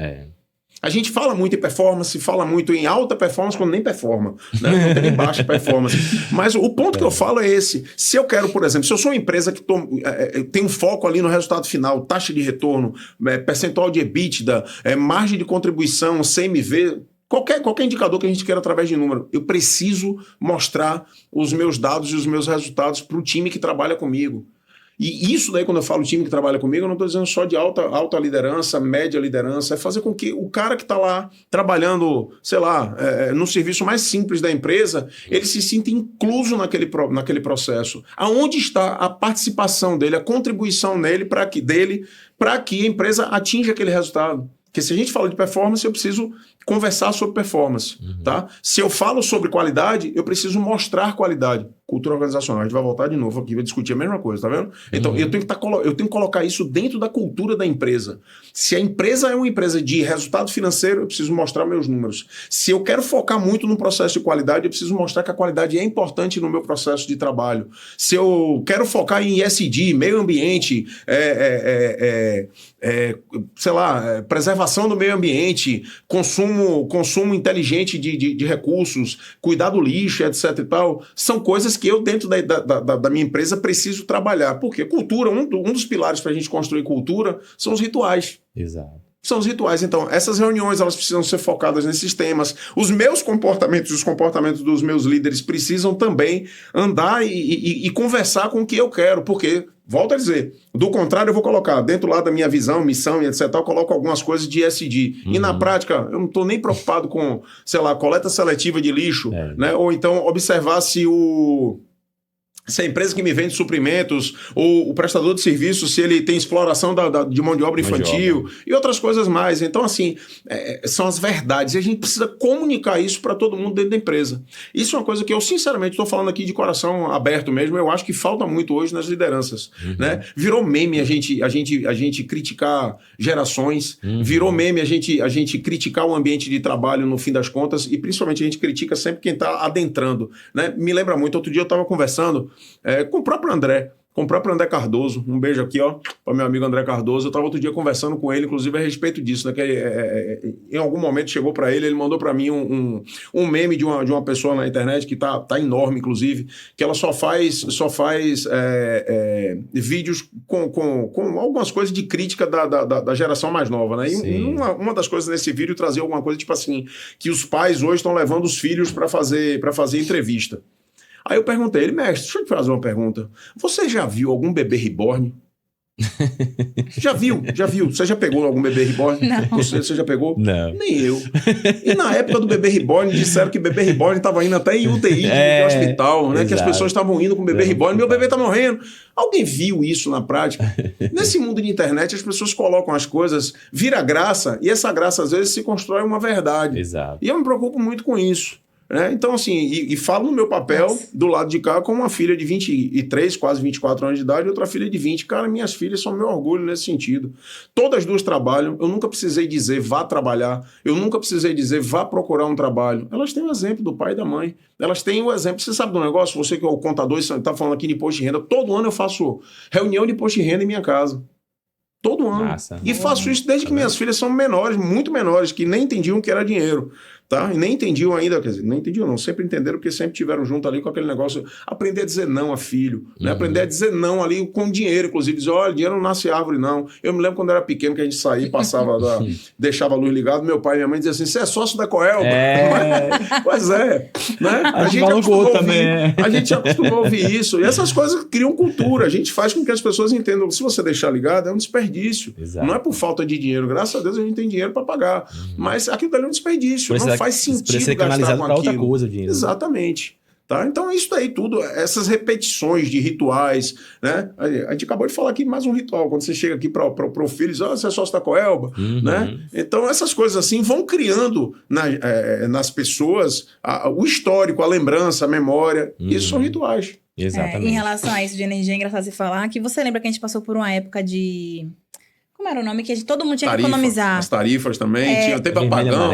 A gente fala muito em performance, fala muito em alta performance quando nem performa, né? Não tem nem baixa performance. Mas o ponto que eu falo é esse. Se eu quero, por exemplo, se eu sou uma empresa que tem um foco ali no resultado final, taxa de retorno, percentual de EBITDA, margem de contribuição, CMV, Qualquer indicador que a gente queira através de número, eu preciso mostrar os meus dados e os meus resultados para o time que trabalha comigo. E isso daí, quando eu falo time que trabalha comigo, eu não estou dizendo só de alta liderança, média liderança, é fazer com que o cara que está lá trabalhando, sei lá, no serviço mais simples da empresa, ele se sinta incluso naquele processo. Aonde está a participação dele, a contribuição dele para que a empresa atinja aquele resultado? Porque se a gente fala de performance, eu preciso conversar sobre performance, tá? Se eu falo sobre qualidade, eu preciso mostrar qualidade. Cultura organizacional, a gente vai voltar de novo aqui, vai discutir a mesma coisa, tá vendo? Então, eu tenho que colocar isso dentro da cultura da empresa. Se a empresa é uma empresa de resultado financeiro, eu preciso mostrar meus números. Se eu quero focar muito no processo de qualidade, eu preciso mostrar que a qualidade é importante no meu processo de trabalho. Se eu quero focar em ESG, meio ambiente, sei lá, preservação do meio ambiente, consumo inteligente de recursos, cuidar do lixo, etc e tal, são coisas que eu, dentro da minha empresa, preciso trabalhar. Porque cultura, um dos pilares para a gente construir cultura são os rituais. Exato. São os rituais. Então, essas reuniões, elas precisam ser focadas nesses temas. Os meus comportamentos, os comportamentos dos meus líderes precisam também andar e conversar com o que eu quero, porque, volto a dizer, do contrário, eu vou colocar dentro lá da minha visão, missão e etc, eu coloco algumas coisas de ESG. E na prática, eu não estou nem preocupado com, sei lá, coleta seletiva de lixo, né? Ou então observar se a empresa que me vende suprimentos, ou o prestador de serviço, se ele tem exploração de mão de obra infantil e outras coisas mais. Então, assim, são as verdades. E a gente precisa comunicar isso para todo mundo dentro da empresa. Isso é uma coisa que eu, sinceramente, estou falando aqui de coração aberto mesmo. Eu acho que falta muito hoje nas lideranças. Né? Virou meme a gente criticar gerações. Virou meme a gente criticar o ambiente de trabalho no fim das contas. E, principalmente, a gente critica sempre quem está adentrando. Né? Me lembra muito. Outro dia eu estava conversando com o próprio André Cardoso, um beijo aqui, ó, para meu amigo André Cardoso. Eu estava outro dia conversando com ele, inclusive a respeito disso, né, que em algum momento chegou para ele mandou para mim um meme de uma pessoa na internet que tá enorme, inclusive, que ela só faz vídeos com algumas coisas de crítica da geração mais nova, né? E uma das coisas nesse vídeo trazia alguma coisa tipo assim, que os pais hoje estão levando os filhos para fazer entrevista. Aí eu perguntei ele, mestre, deixa eu te fazer uma pergunta. Você já viu algum bebê reborn? Já viu? Você já pegou algum bebê reborn? Não. Você já pegou? Não. Nem eu. E na época do bebê reborn, disseram que bebê reborn estava indo até em UTI de hospital, né? Que as pessoas estavam indo com bebê reborn. Meu bebê tá morrendo. Alguém viu isso na prática? Nesse mundo de internet, as pessoas colocam as coisas, vira graça, e essa graça às vezes se constrói uma verdade. Exato. E eu me preocupo muito com isso. Então, assim, e falo no meu papel do lado de cá com uma filha de 23, quase 24 anos de idade e outra filha de 20. Cara, minhas filhas são meu orgulho nesse sentido. Todas duas trabalham. Eu nunca precisei dizer vá trabalhar. Eu nunca precisei dizer vá procurar um trabalho. Elas têm o exemplo do pai e da mãe. Elas têm o exemplo. Você sabe do negócio? Você que é o contador, está falando aqui de imposto de renda. Todo ano eu faço reunião de imposto de renda em minha casa. Todo ano. Massa. E faço isso desde que minhas filhas são menores, muito menores, que nem entendiam que era dinheiro. Tá? E nem entendiam ainda, quer dizer, nem entendiam não, sempre entenderam porque sempre tiveram junto ali com aquele negócio, aprender a dizer não a filho, né? Aprender a dizer não ali com dinheiro, inclusive, dizer, olha, dinheiro não nasce árvore não. Eu me lembro quando eu era pequeno que a gente saía, passava, deixava a luz ligada, meu pai e minha mãe diziam assim, você é sócio da Coelba? Pois é, né? A gente acostumou a ouvir isso, e essas coisas criam cultura, a gente faz com que as pessoas entendam, se você deixar ligado, é um desperdício. Exato. Não é por falta de dinheiro, graças a Deus a gente tem dinheiro para pagar, mas aquilo ali é um desperdício, não faz sentido gastar com aquilo. Outra coisa, o dinheiro. Exatamente. Tá? Então, isso aí tudo, essas repetições de rituais, né? A gente acabou de falar aqui mais um ritual, quando você chega aqui para o filho e diz, você é sócio da Coelba, né? Então, essas coisas assim vão criando nas pessoas o histórico, a lembrança, a memória. Isso são rituais. Exatamente. Em relação a isso de energia, é engraçado você falar que você lembra que a gente passou por uma época de... Como era o nome? Que todo mundo tinha que economizar. As tarifas também, teve apagão,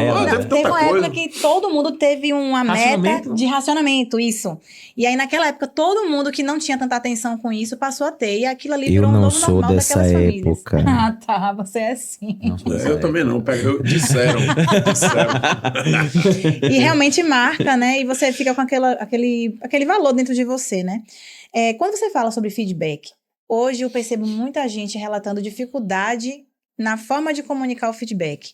teve uma época que todo mundo teve uma meta de racionamento, isso. E aí, naquela época, todo mundo que não tinha tanta atenção com isso passou a ter. E aquilo ali virou um novo normal daquelas famílias. Eu não sou dessa época. Ah, tá, você é assim. Eu também não, disseram. E realmente marca, né? E você fica com aquele valor dentro de você, né? Quando você fala sobre feedback, hoje eu percebo muita gente relatando dificuldade na forma de comunicar o feedback.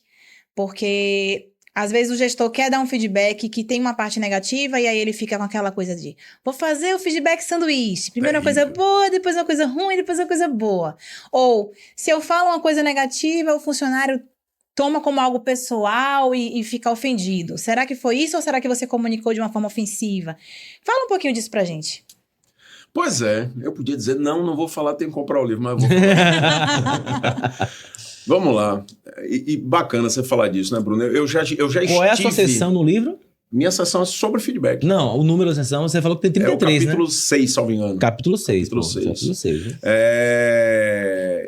Porque Às vezes o gestor quer dar um feedback que tem uma parte negativa e aí ele fica com aquela coisa de vou fazer o feedback sanduíche. Primeiro uma coisa boa, depois uma coisa ruim, depois uma coisa boa. Ou se eu falo uma coisa negativa, o funcionário toma como algo pessoal e fica ofendido. Será que foi isso ou será que você comunicou de uma forma ofensiva? Fala um pouquinho disso pra gente. Pois é, eu podia dizer, não vou falar, tem que comprar o livro, mas eu vou falar. Vamos lá. E bacana você falar disso, né, Bruno? Eu já Qual é a sua sessão no livro? Minha sessão é sobre feedback. Não, o número da sessão, você falou que tem 33, né? É o capítulo 6, salvo engano. Capítulo 6. Capítulo 6. Capítulo 6, né?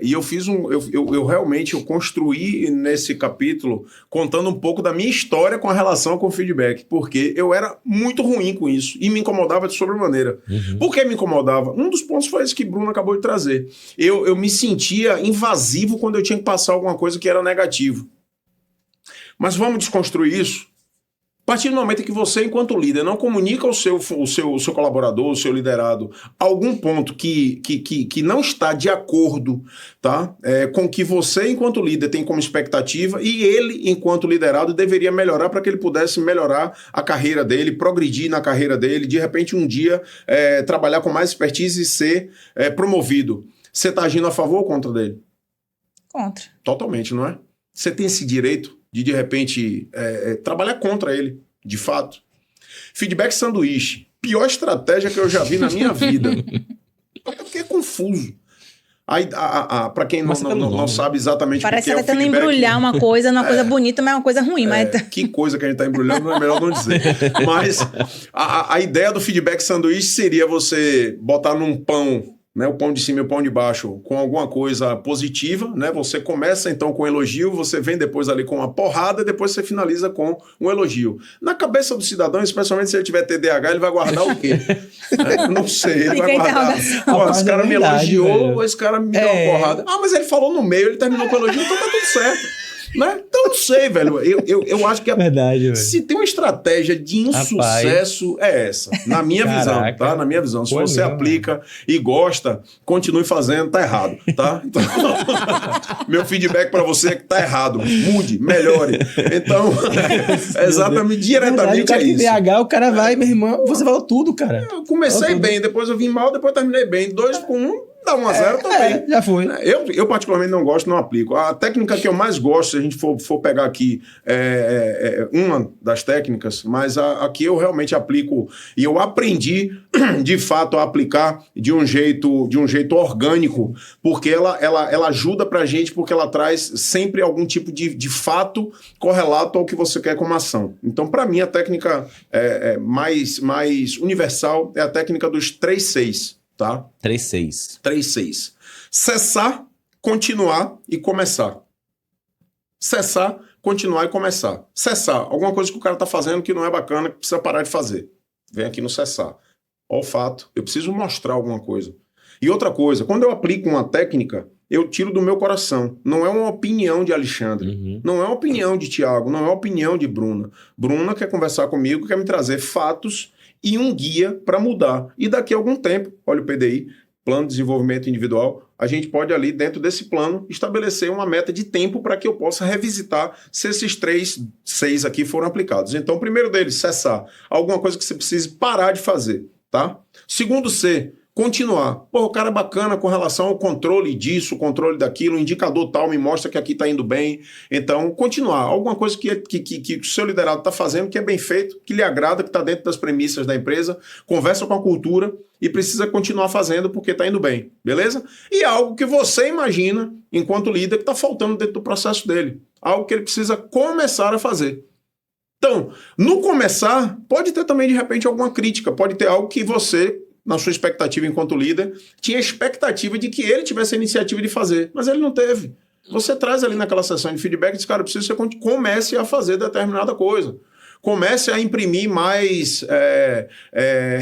E eu fiz eu realmente construí nesse capítulo contando um pouco da minha história com a relação com o feedback, porque eu era muito ruim com isso e me incomodava de sobremaneira. Por que me incomodava? Um dos pontos foi esse que Bruno acabou de trazer. Eu me sentia invasivo quando eu tinha que passar alguma coisa que era negativo. Mas vamos desconstruir isso? A partir do momento em que você, enquanto líder, não comunica ao seu colaborador, o seu liderado, algum ponto que não está de acordo, tá? Com o que você, enquanto líder, tem como expectativa e ele, enquanto liderado, deveria melhorar para que ele pudesse melhorar a carreira dele, progredir na carreira dele, de repente um dia trabalhar com mais expertise e ser promovido. Você está agindo a favor ou contra dele? Contra. Totalmente, não é? Você tem esse direito de repente, trabalhar contra ele, de fato. Feedback sanduíche. Pior estratégia que eu já vi na minha vida. Porque é confuso. Para quem não sabe exatamente parece o que é o feedback... Parece que tá tentando embrulhar uma coisa numa coisa bonita, mas é uma coisa ruim. Que coisa que a gente está embrulhando, não é melhor não dizer. Mas a ideia do feedback sanduíche seria você botar num pão... Né, o pão de cima e o pão de baixo com alguma coisa positiva, né? Você começa então com um elogio, você vem depois ali com uma porrada e depois você finaliza com um elogio. Na cabeça do cidadão, especialmente se ele tiver TDAH, ele vai guardar o quê? Não sei, ele vai guardar. Esse cara me elogiou, esse cara me deu uma porrada. Mas ele falou no meio, ele terminou com o elogio, então tá tudo certo. Né? Então, não sei, velho. Eu acho que verdade, se tem uma estratégia de insucesso, é essa. Na minha visão, tá? Na minha visão. Se você aplica e gosta, continue fazendo, tá errado, tá? Então, meu feedback pra você é que tá errado. Mude, melhore. Então, exatamente, diretamente é isso. TDAH, o cara vai, meu irmão, você falou tudo, cara. Eu comecei bem, depois eu vim mal, depois terminei bem. 2-1. Dá 1-0 também. Já foi. Eu particularmente não gosto, não aplico. A técnica que eu mais gosto, se a gente for pegar aqui, uma das técnicas, mas a que eu realmente aplico e eu aprendi, de fato, a aplicar de um jeito orgânico, porque ela ajuda pra gente, porque ela traz sempre algum tipo de fato correlato ao que você quer como ação. Então, para mim, a técnica mais universal é a técnica dos 3-6. Tá? 3-6. 3-6. Cessar, continuar e começar. Cessar, continuar e começar. Cessar. Alguma coisa que o cara tá fazendo que não é bacana, que precisa parar de fazer. Vem aqui no cessar. Olha o fato. Eu preciso mostrar alguma coisa. E outra coisa, quando eu aplico uma técnica, eu tiro do meu coração. Não é uma opinião de Alexandre. Não é uma opinião de Tiago. Não é uma opinião de Bruna. Bruna quer conversar comigo, quer me trazer fatos e um guia para mudar. E daqui a algum tempo, olha o PDI, Plano de Desenvolvimento Individual, a gente pode ali, dentro desse plano, estabelecer uma meta de tempo para que eu possa revisitar se esses 3-6 aqui foram aplicados. Então, o primeiro deles, cessar. Alguma coisa que você precise parar de fazer, tá? Segundo C, continuar. Pô, o cara é bacana com relação ao controle disso, controle daquilo, o indicador tal me mostra que aqui está indo bem. Então, continuar. Alguma coisa que o seu liderado está fazendo que é bem feito, que lhe agrada, que está dentro das premissas da empresa, conversa com a cultura e precisa continuar fazendo porque está indo bem, beleza? E algo que você imagina, enquanto líder, que está faltando dentro do processo dele. Algo que ele precisa começar a fazer. Então, no começar, pode ter também, de repente, alguma crítica, pode ter algo que você, na sua expectativa enquanto líder, tinha expectativa de que ele tivesse a iniciativa de fazer, mas ele não teve. Você traz ali naquela sessão de feedback e diz, cara, eu preciso que você comece a fazer determinada coisa. Comece a imprimir mais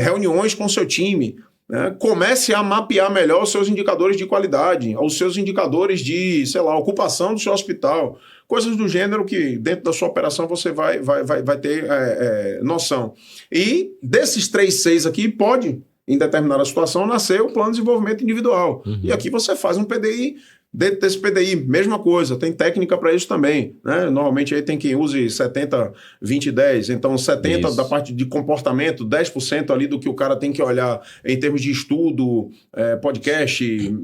reuniões com o seu time. Né? Comece a mapear melhor os seus indicadores de qualidade, os seus indicadores de, sei lá, ocupação do seu hospital. Coisas do gênero que dentro da sua operação você vai ter noção. E desses 3-6 aqui, pode, em determinada situação, nascer o plano de desenvolvimento individual. E aqui você faz um PDI Dentro desse PDI, mesma coisa, tem técnica para isso também, né? Normalmente aí tem quem use 70, 20, 10. Então, 70 Isso. da parte de comportamento, 10% ali do que o cara tem que olhar em termos de estudo, podcast,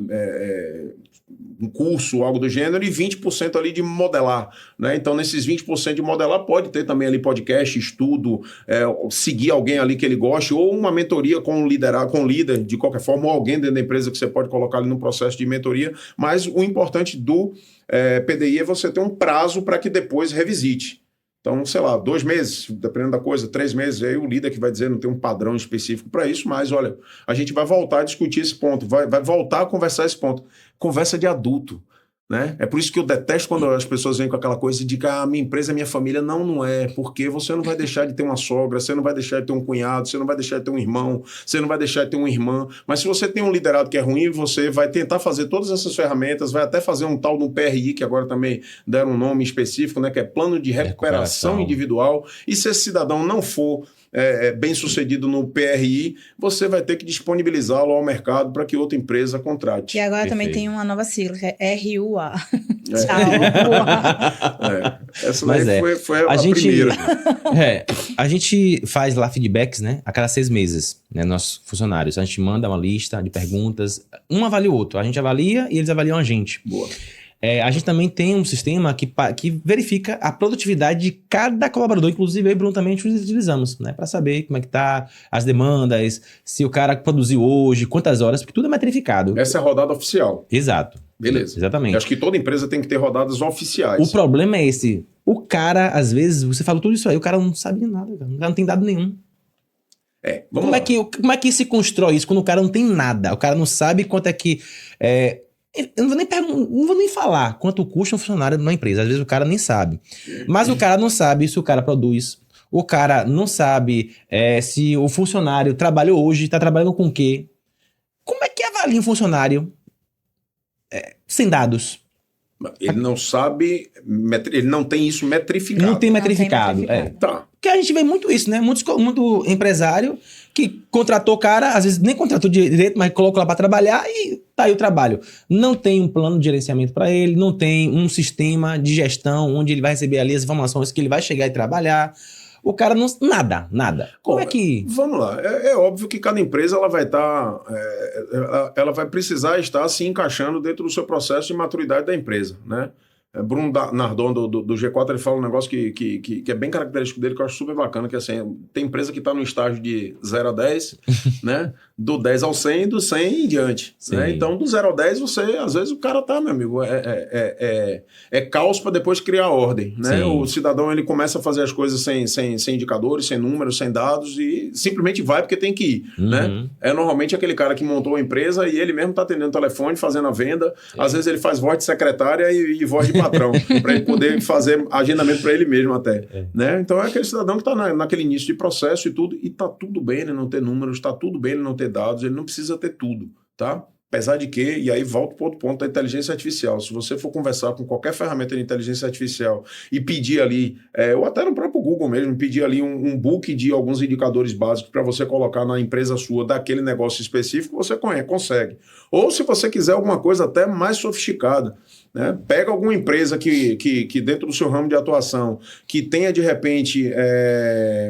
um curso, algo do gênero, e 20% ali de modelar, né? Então, nesses 20% de modelar, pode ter também ali podcast, estudo, seguir alguém ali que ele goste, ou uma mentoria com um líder, de qualquer forma, ou alguém dentro da empresa que você pode colocar ali no processo de mentoria. Mas o importante do PDI é você ter um prazo para que depois revisite. Então, sei lá, 2 meses, dependendo da coisa, 3 meses, aí o líder que vai dizer, não tem um padrão específico para isso, mas olha, a gente vai voltar a discutir esse ponto, vai voltar a conversar esse ponto. Conversa de adulto, né? É por isso que eu detesto quando as pessoas vêm com aquela coisa de que minha empresa é minha família. Não, não é, porque você não vai deixar de ter uma sogra, você não vai deixar de ter um cunhado, você não vai deixar de ter um irmão, você não vai deixar de ter uma irmã, mas se você tem um liderado que é ruim, você vai tentar fazer todas essas ferramentas, vai até fazer um tal de um PRI, que agora também deram um nome específico, né? Que é Plano de Recuperação Individual, e se esse cidadão não for bem sucedido no PRI, você vai ter que disponibilizá-lo ao mercado para que outra empresa contrate. E agora Perfeito. também tem uma nova sigla, que é RUA. Essa Mas daí foi a gente, primeira. A gente faz lá feedbacks, né? A cada 6 meses, né? Nossos funcionários. A gente manda uma lista de perguntas. Um avalia o outro. A gente avalia e eles avaliam a gente. Boa. A gente também tem um sistema que verifica a produtividade de cada colaborador. Inclusive, eu e o Bruno também a gente utilizamos, né? Para saber como é que tá as demandas, se o cara produziu hoje, quantas horas, porque tudo é metrificado. Essa é a rodada oficial. Exato. Beleza. Exatamente. Eu acho que toda empresa tem que ter rodadas oficiais. O problema é esse. O cara, às vezes, você fala tudo isso aí, o cara não sabe de nada, cara. O cara não tem dado nenhum. Vamos lá. Como é que se constrói isso quando o cara não tem nada? O cara não sabe quanto é que... Eu não vou nem falar quanto custa um funcionário numa empresa. Às vezes o cara nem sabe. Mas o cara não sabe se o cara produz. O cara não sabe se o funcionário trabalhou hoje, está trabalhando com o quê. Como é que avalia um funcionário sem dados? Ele não sabe, ele não tem isso metrificado. Não tem metrificado. Tá. Porque a gente vê muito isso, né? Muito empresário que contratou o cara, às vezes nem contratou direito, mas colocou lá para trabalhar e tá aí o trabalho. Não tem um plano de gerenciamento para ele, não tem um sistema de gestão onde ele vai receber ali as informações que ele vai chegar e trabalhar. O cara não... Nada. Como é que... Vamos lá. É óbvio que cada empresa ela vai estar... ela vai precisar estar se encaixando dentro do seu processo de maturidade da empresa, né? Bruno Nardon, do G4, ele fala um negócio que é bem característico dele, que eu acho super bacana, que é assim, tem empresa que está no estágio de 0 a 10, né? Do 10 ao 100, do 100 em diante. Né? Então, do 0 ao 10, às vezes o cara tá, meu amigo, caos para depois criar ordem, né? O cidadão, ele começa a fazer as coisas sem indicadores, sem números, sem dados, e simplesmente vai porque tem que ir, né? É normalmente aquele cara que montou a empresa e ele mesmo tá atendendo o telefone, fazendo a venda, às vezes ele faz voz de secretária e voz de patrão, para ele poder fazer agendamento para ele mesmo até, né? Então é aquele cidadão que está naquele início de processo e tudo, e tá tudo bem ele não ter números, tá tudo bem ele não ter dados, ele não precisa ter tudo, tá? Apesar de que, e aí volto para outro ponto da inteligência artificial, se você for conversar com qualquer ferramenta de inteligência artificial e pedir ali, ou até no próprio Google mesmo, pedir ali um book de alguns indicadores básicos para você colocar na empresa sua daquele negócio específico, você consegue. Ou se você quiser alguma coisa até mais sofisticada, né? Pega alguma empresa que dentro do seu ramo de atuação, que tenha de repente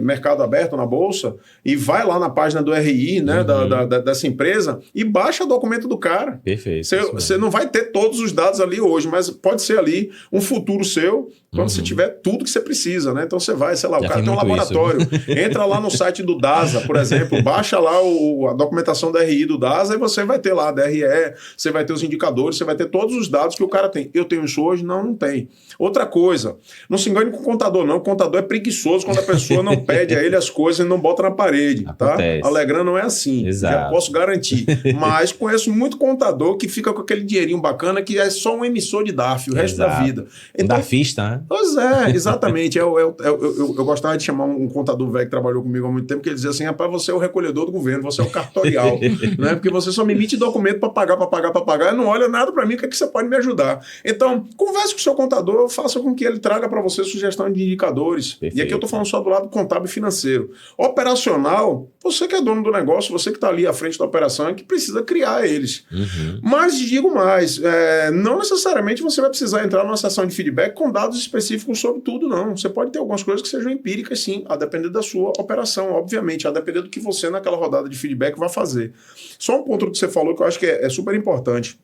mercado aberto na bolsa, e vai lá na página do RI, né, dessa empresa, e baixa o documento do cara. Perfeito. Você não vai ter todos os dados ali hoje, mas pode ser ali um futuro seu, quando você tiver tudo que você precisa, né? Então você vai, sei lá, o cara tem um laboratório, entra lá no site do DASA, por exemplo, baixa lá a documentação da RI do DASA e você vai ter lá a DRE, você vai ter os indicadores, você vai ter todos os dados que o cara tem. Eu tenho isso hoje? Não tem. Outra coisa, não se engane com o contador, não. O contador é preguiçoso quando a pessoa não pede a ele as coisas e não bota na parede, Acontece. Tá? Alegrando não é assim, Exato. Já posso garantir. Mas conheço muito contador que fica com aquele dinheirinho bacana que é só um emissor de DARF o resto da vida. Então, DARFista, né? Pois é, exatamente. Eu gostava de chamar um contador velho que trabalhou comigo há muito tempo, que ele dizia assim, rapaz, você é o recolhedor do governo, você é o cartorial, né? Porque você só me emite documento para pagar, eu não olha nada para mim, o que é que você pode me ajudar? melhorar. Então, converse com o seu contador, faça com que ele traga para você sugestão de indicadores. Perfeito. E aqui eu estou falando só do lado contábil e financeiro. Operacional, você que é dono do negócio, você que está ali à frente da operação, é que precisa criar eles. Mas digo mais, não necessariamente você vai precisar entrar numa sessão de feedback com dados específicos sobre tudo, não. Você pode ter algumas coisas que sejam empíricas, sim, a depender da sua operação, obviamente, a depender do que você naquela rodada de feedback vai fazer. Só um ponto que você falou que eu acho que é super importante.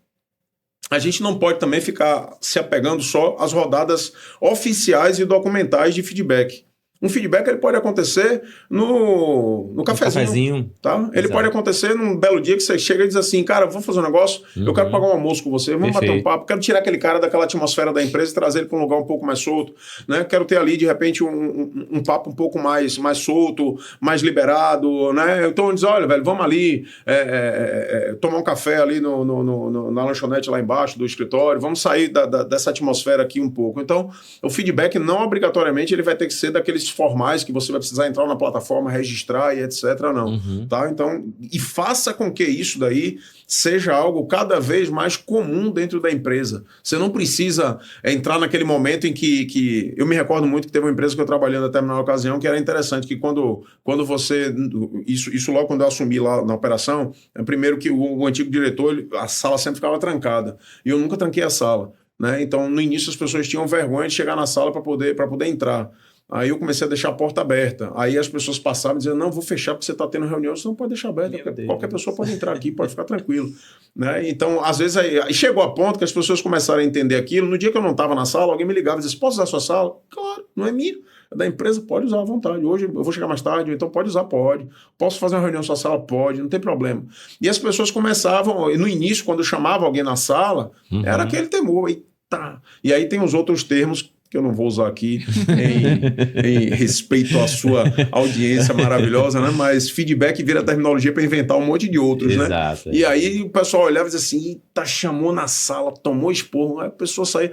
A gente não pode também ficar se apegando só às rodadas oficiais e documentais de feedback. Um feedback ele pode acontecer no cafezinho. Tá? Ele pode acontecer num belo dia que você chega e diz assim, cara, vamos fazer um negócio, eu quero pagar um almoço com você, vamos bater um papo, quero tirar aquele cara daquela atmosfera da empresa e trazer ele para um lugar um pouco mais solto, né? Quero ter ali, de repente, um papo um pouco mais solto, mais liberado, né? Então, diz, olha, velho, vamos ali tomar um café ali na lanchonete lá embaixo do escritório, vamos sair dessa atmosfera aqui um pouco. Então, o feedback não obrigatoriamente ele vai ter que ser daqueles formais que você vai precisar entrar na plataforma, registrar e etc. Não. Tá? Então, e faça com que isso daí seja algo cada vez mais comum dentro da empresa. Você não precisa entrar naquele momento em que... Eu me recordo muito que teve uma empresa que eu trabalhei na determinada ocasião que era interessante, que quando você... Isso logo quando eu assumi lá na operação, primeiro que o antigo diretor, a sala sempre ficava trancada. E eu nunca tranquei a sala. Né? Então, no início, as pessoas tinham vergonha de chegar na sala para poder entrar. Aí eu comecei a deixar a porta aberta. Aí as pessoas passavam e diziam, não, vou fechar porque você está tendo reunião. Você não pode deixar aberta, qualquer pessoa pode entrar aqui, pode ficar tranquilo. Né? Então, às vezes, aí chegou a ponto que as pessoas começaram a entender aquilo. No dia que eu não estava na sala, alguém me ligava e dizia, posso usar a sua sala? Claro, não é minha. É da empresa, pode usar à vontade. Hoje eu vou chegar mais tarde, então pode usar, pode. Posso fazer uma reunião na sua sala? Pode, não tem problema. E as pessoas começavam, no início, quando eu chamava alguém na sala, era aquele temor. Eita. E aí tem os outros termos que eu não vou usar aqui em respeito à sua audiência maravilhosa, né? Mas feedback vira terminologia para inventar um monte de outros, Exato, né? E aí o pessoal olhava e dizia assim, eita, chamou na sala, tomou esporro, aí a pessoa saía,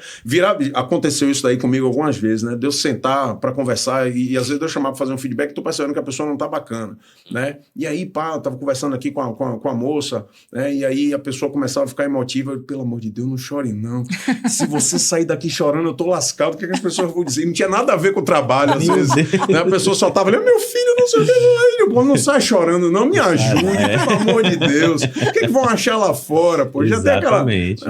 aconteceu isso daí comigo algumas vezes, né? De eu sentar para conversar e às vezes eu chamava para fazer um feedback e tô percebendo que a pessoa não tá bacana, né? E aí, pá, eu tava conversando aqui com a moça, né? E aí a pessoa começava a ficar emotiva, pelo amor de Deus, não chore não. Se você sair daqui chorando, eu tô lascado, porque as pessoas vão dizer, não tinha nada a ver com o trabalho, às vezes. Né? A pessoa só tava ali, meu filho, não sei o que, não sai chorando, não, me ajude, pelo amor de Deus. O que vão achar lá fora, pô? Já tem aquela...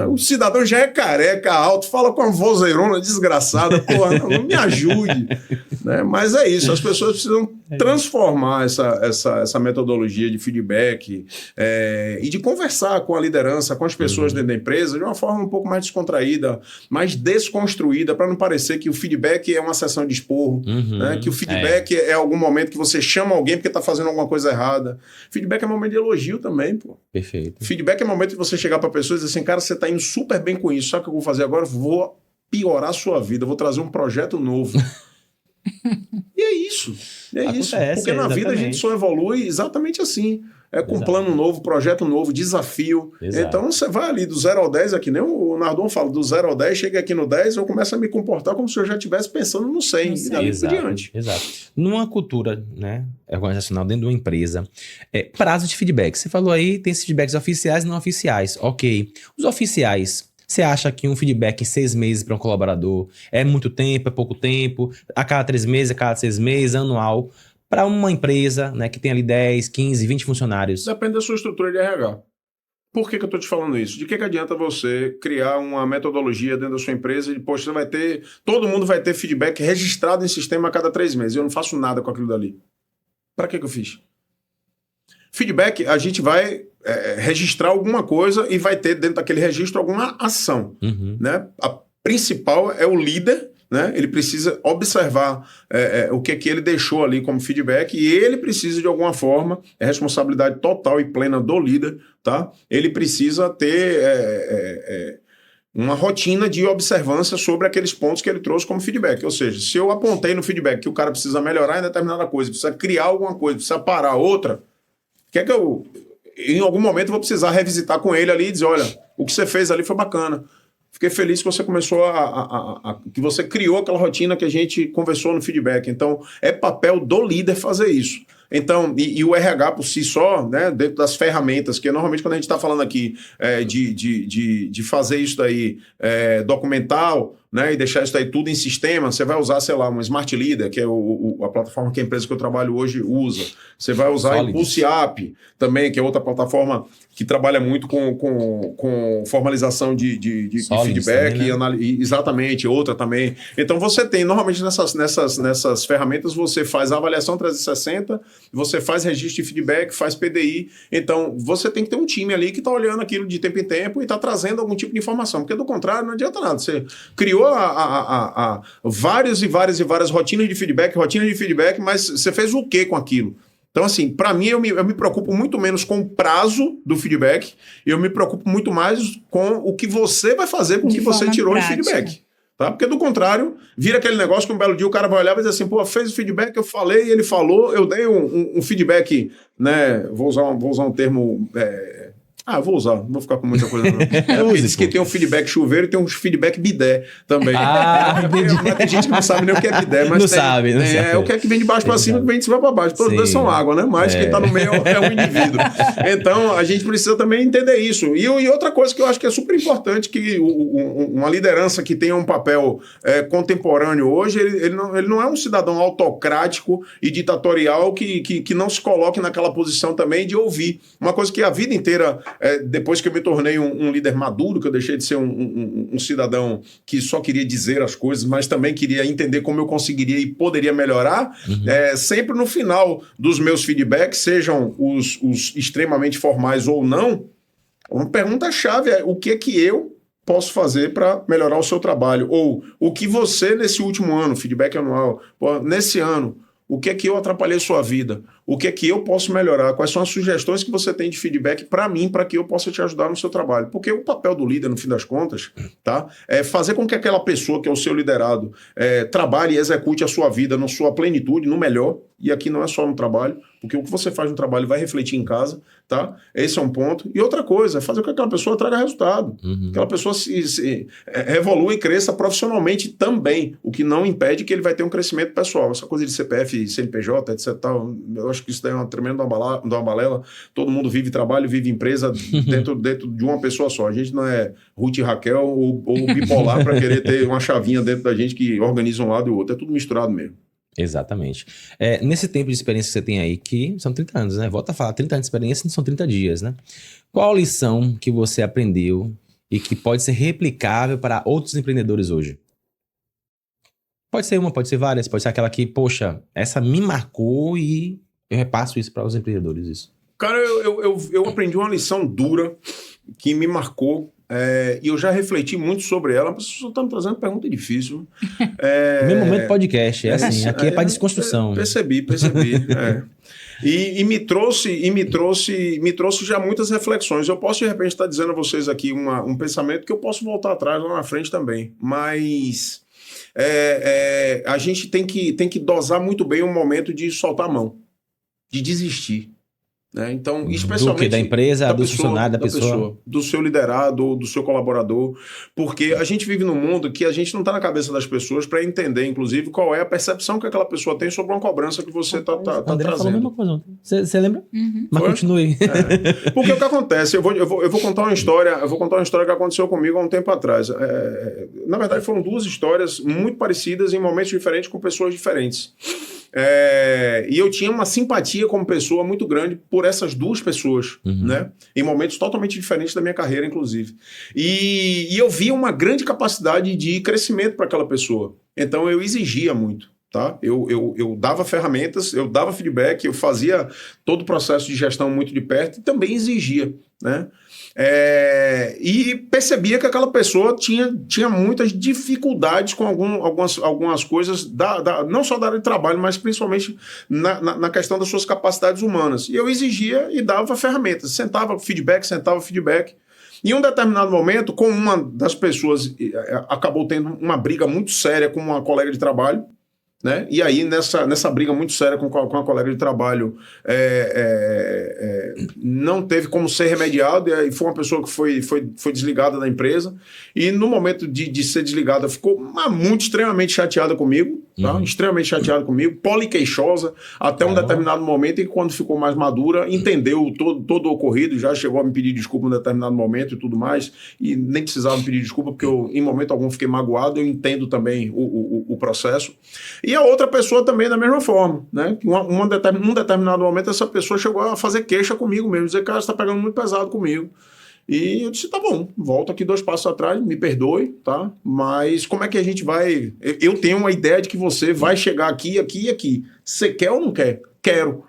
O cidadão já é careca, alto, fala com a vozeirona desgraçada, porra, não me ajude. Né? Mas é isso, as pessoas precisam transformar essa metodologia de feedback e de conversar com a liderança, com as pessoas dentro da empresa, de uma forma um pouco mais descontraída, mais desconstruída, para não parecer que o feedback é uma sessão de esporro, né? Que o feedback é algum momento que você chama alguém porque está fazendo alguma coisa errada. Feedback é momento de elogio também, pô. Perfeito. Feedback é momento de você chegar para a pessoa e dizer assim, cara, você está indo super bem com isso, sabe o que eu vou fazer agora? Vou piorar a sua vida, vou trazer um projeto novo. E é isso. Acontece, porque na vida a gente só evolui exatamente assim. Com um plano novo, projeto novo, desafio. Exato. Então você vai ali do 0 ao 10, aqui nem o Nardon fala, do 0 ao 10, chega aqui no 10, eu começo a me comportar como se eu já estivesse pensando no 100 e dali por diante. Exato. Numa cultura, né, organizacional, dentro de uma empresa, prazo de feedback. Você falou aí, tem esses feedbacks oficiais e não oficiais. Ok. Os oficiais, você acha que um feedback em 6 meses para um colaborador é muito tempo, é pouco tempo? A cada 3 meses, a cada 6 meses, anual? Para uma empresa, né, que tem ali 10, 15, 20 funcionários? Depende da sua estrutura de RH. Por que eu estou te falando isso? De que adianta você criar uma metodologia dentro da sua empresa e, poxa, você vai ter... Todo mundo vai ter feedback registrado em sistema a cada 3 meses. Eu não faço nada com aquilo dali. Para que eu fiz? Feedback, a gente vai registrar alguma coisa e vai ter dentro daquele registro alguma ação. Né? A principal é o líder, né? Ele precisa observar o que ele deixou ali como feedback e ele precisa, de alguma forma, é responsabilidade total e plena do líder, tá? Ele precisa ter uma rotina de observância sobre aqueles pontos que ele trouxe como feedback. Ou seja, se eu apontei no feedback que o cara precisa melhorar em determinada coisa, precisa criar alguma coisa, precisa parar outra, que eu, em algum momento, vou precisar revisitar com ele ali e dizer, olha, o que você fez ali foi bacana. Fiquei feliz que você começou que você criou aquela rotina que a gente conversou no feedback. Então, é papel do líder fazer isso. Então, e o RH por si só, né, dentro das ferramentas, que normalmente quando a gente está falando aqui de fazer isso daí documental, né, e deixar isso daí tudo em sistema, você vai usar, sei lá, um Smart Leader, que é a plataforma que a empresa que eu trabalho hoje usa. Você vai usar o Impulse App também, que é outra plataforma que trabalha muito com formalização de feedback, também, né? Exatamente, outra também. Então você tem, normalmente nessas ferramentas, você faz a avaliação 360, você faz registro de feedback, faz PDI. Então você tem que ter um time ali que está olhando aquilo de tempo em tempo e está trazendo algum tipo de informação, porque do contrário não adianta nada. Você criou várias e várias rotinas de feedback, mas você fez o que com aquilo? Então, assim, para mim, eu me preocupo muito menos com o prazo do feedback, eu me preocupo muito mais com o que você vai fazer com o que você tirou de feedback. Tá? Porque, do contrário, vira aquele negócio que um belo dia o cara vai olhar e vai dizer assim, pô, fez o feedback, eu falei, ele falou, eu dei um feedback, né, vou usar um termo... vou usar, não vou ficar com muita coisa não. Porque diz que tem um feedback chuveiro e tem um feedback bidé também. Mas tem gente que não sabe nem o que é bidé, mas não sabe. O que é que vem de baixo para cima e vem de cima para baixo. Todos dois são água, né? Mas quem está no meio é um indivíduo. Então, a gente precisa também entender isso. E outra coisa que eu acho que é super importante, que uma liderança que tenha um papel contemporâneo hoje, ele não é um cidadão autocrático e ditatorial que não se coloque naquela posição também de ouvir. Uma coisa que a vida inteira... depois que eu me tornei um líder maduro, que eu deixei de ser um cidadão que só queria dizer as coisas, mas também queria entender como eu conseguiria e poderia melhorar, sempre no final dos meus feedbacks, sejam os extremamente formais ou não, uma pergunta-chave é o que é que eu posso fazer para melhorar o seu trabalho? Ou o que você, nesse último ano, feedback anual, nesse ano, o que é que eu atrapalhei sua vida? O que é que eu posso melhorar? Quais são as sugestões que você tem de feedback para mim, para que eu possa te ajudar no seu trabalho? Porque o papel do líder, no fim das contas, tá, é fazer com que aquela pessoa que é o seu liderado trabalhe e execute a sua vida na sua plenitude, no melhor. E aqui não é só no trabalho, porque o que você faz no trabalho vai refletir em casa, tá? Esse é um ponto. E outra coisa, é fazer com que aquela pessoa traga resultado. Que aquela pessoa se evolua e cresça profissionalmente também, o que não impede que ele vai ter um crescimento pessoal. Essa coisa de CPF, CNPJ, etc. Tal, eu acho que isso daí é uma tremenda uma balela. Todo mundo vive trabalho, vive empresa dentro de uma pessoa só. A gente não é Ruth e Raquel ou bipolar para querer ter uma chavinha dentro da gente que organiza um lado e o outro. É tudo misturado mesmo. Exatamente. Nesse tempo de experiência que você tem aí, que são 30 anos, né? Volta a falar, 30 anos de experiência não são 30 dias, né? Qual a lição que você aprendeu e que pode ser replicável para outros empreendedores hoje? Pode ser uma, pode ser várias, pode ser aquela que, poxa, essa me marcou e eu repasso isso para os empreendedores, isso. Cara, eu aprendi uma lição dura que me marcou. E eu já refleti muito sobre ela, mas você está me trazendo pergunta difícil. Meu momento podcast, assim, aqui é para desconstrução. Percebi. E me trouxe já muitas reflexões. Eu posso, de repente, estar dizendo a vocês aqui um pensamento que eu posso voltar atrás lá na frente também. Mas a gente tem que dosar muito bem o momento de soltar a mão, de desistir. Então, especialmente do que? Da empresa, do funcionário, da pessoa? Do seu liderado, do seu colaborador, porque a gente vive num mundo que a gente não está na cabeça das pessoas para entender, inclusive, qual é a percepção que aquela pessoa tem sobre uma cobrança que você está André trazendo. Falou a mesma coisa ontem. Você lembra? Mas continue. Porque o que acontece, eu vou contar uma história, que aconteceu comigo há um tempo atrás. Na verdade, foram duas histórias muito parecidas em momentos diferentes com pessoas diferentes. E eu tinha uma simpatia como pessoa muito grande por essas duas pessoas, né? Em momentos totalmente diferentes da minha carreira, inclusive. E eu via uma grande capacidade de crescimento para aquela pessoa. Então eu exigia muito. Tá? Eu dava ferramentas, eu dava feedback, eu fazia todo o processo de gestão muito de perto e também exigia, né? E percebia que aquela pessoa tinha muitas dificuldades com algumas coisas, não só da área de trabalho, mas principalmente na questão das suas capacidades humanas. E eu exigia e dava ferramentas, sentava feedback. Em um determinado momento, com uma das pessoas, acabou tendo uma briga muito séria com uma colega de trabalho, né? E aí, nessa briga muito séria com a colega de trabalho, não teve como ser remediado, e foi uma pessoa que foi desligada da empresa, e no momento de ser desligada, ficou extremamente chateada comigo, tá? Extremamente chateada comigo, poliqueixosa, até um determinado momento, e quando ficou mais madura, entendeu todo o ocorrido, já chegou a me pedir desculpa em um determinado momento e tudo mais, e nem precisava me pedir desculpa, porque eu, em momento algum, fiquei magoado, eu entendo também o processo. E a outra pessoa também da mesma forma, né? Num determinado momento, essa pessoa chegou a fazer queixa comigo mesmo, dizer, cara, você tá pegando muito pesado comigo. E eu disse, tá bom, volto aqui 2 passos atrás, me perdoe, tá? Mas como é que a gente vai... Eu tenho uma ideia de que você vai chegar aqui, aqui e aqui. Você quer ou não quer? Quero.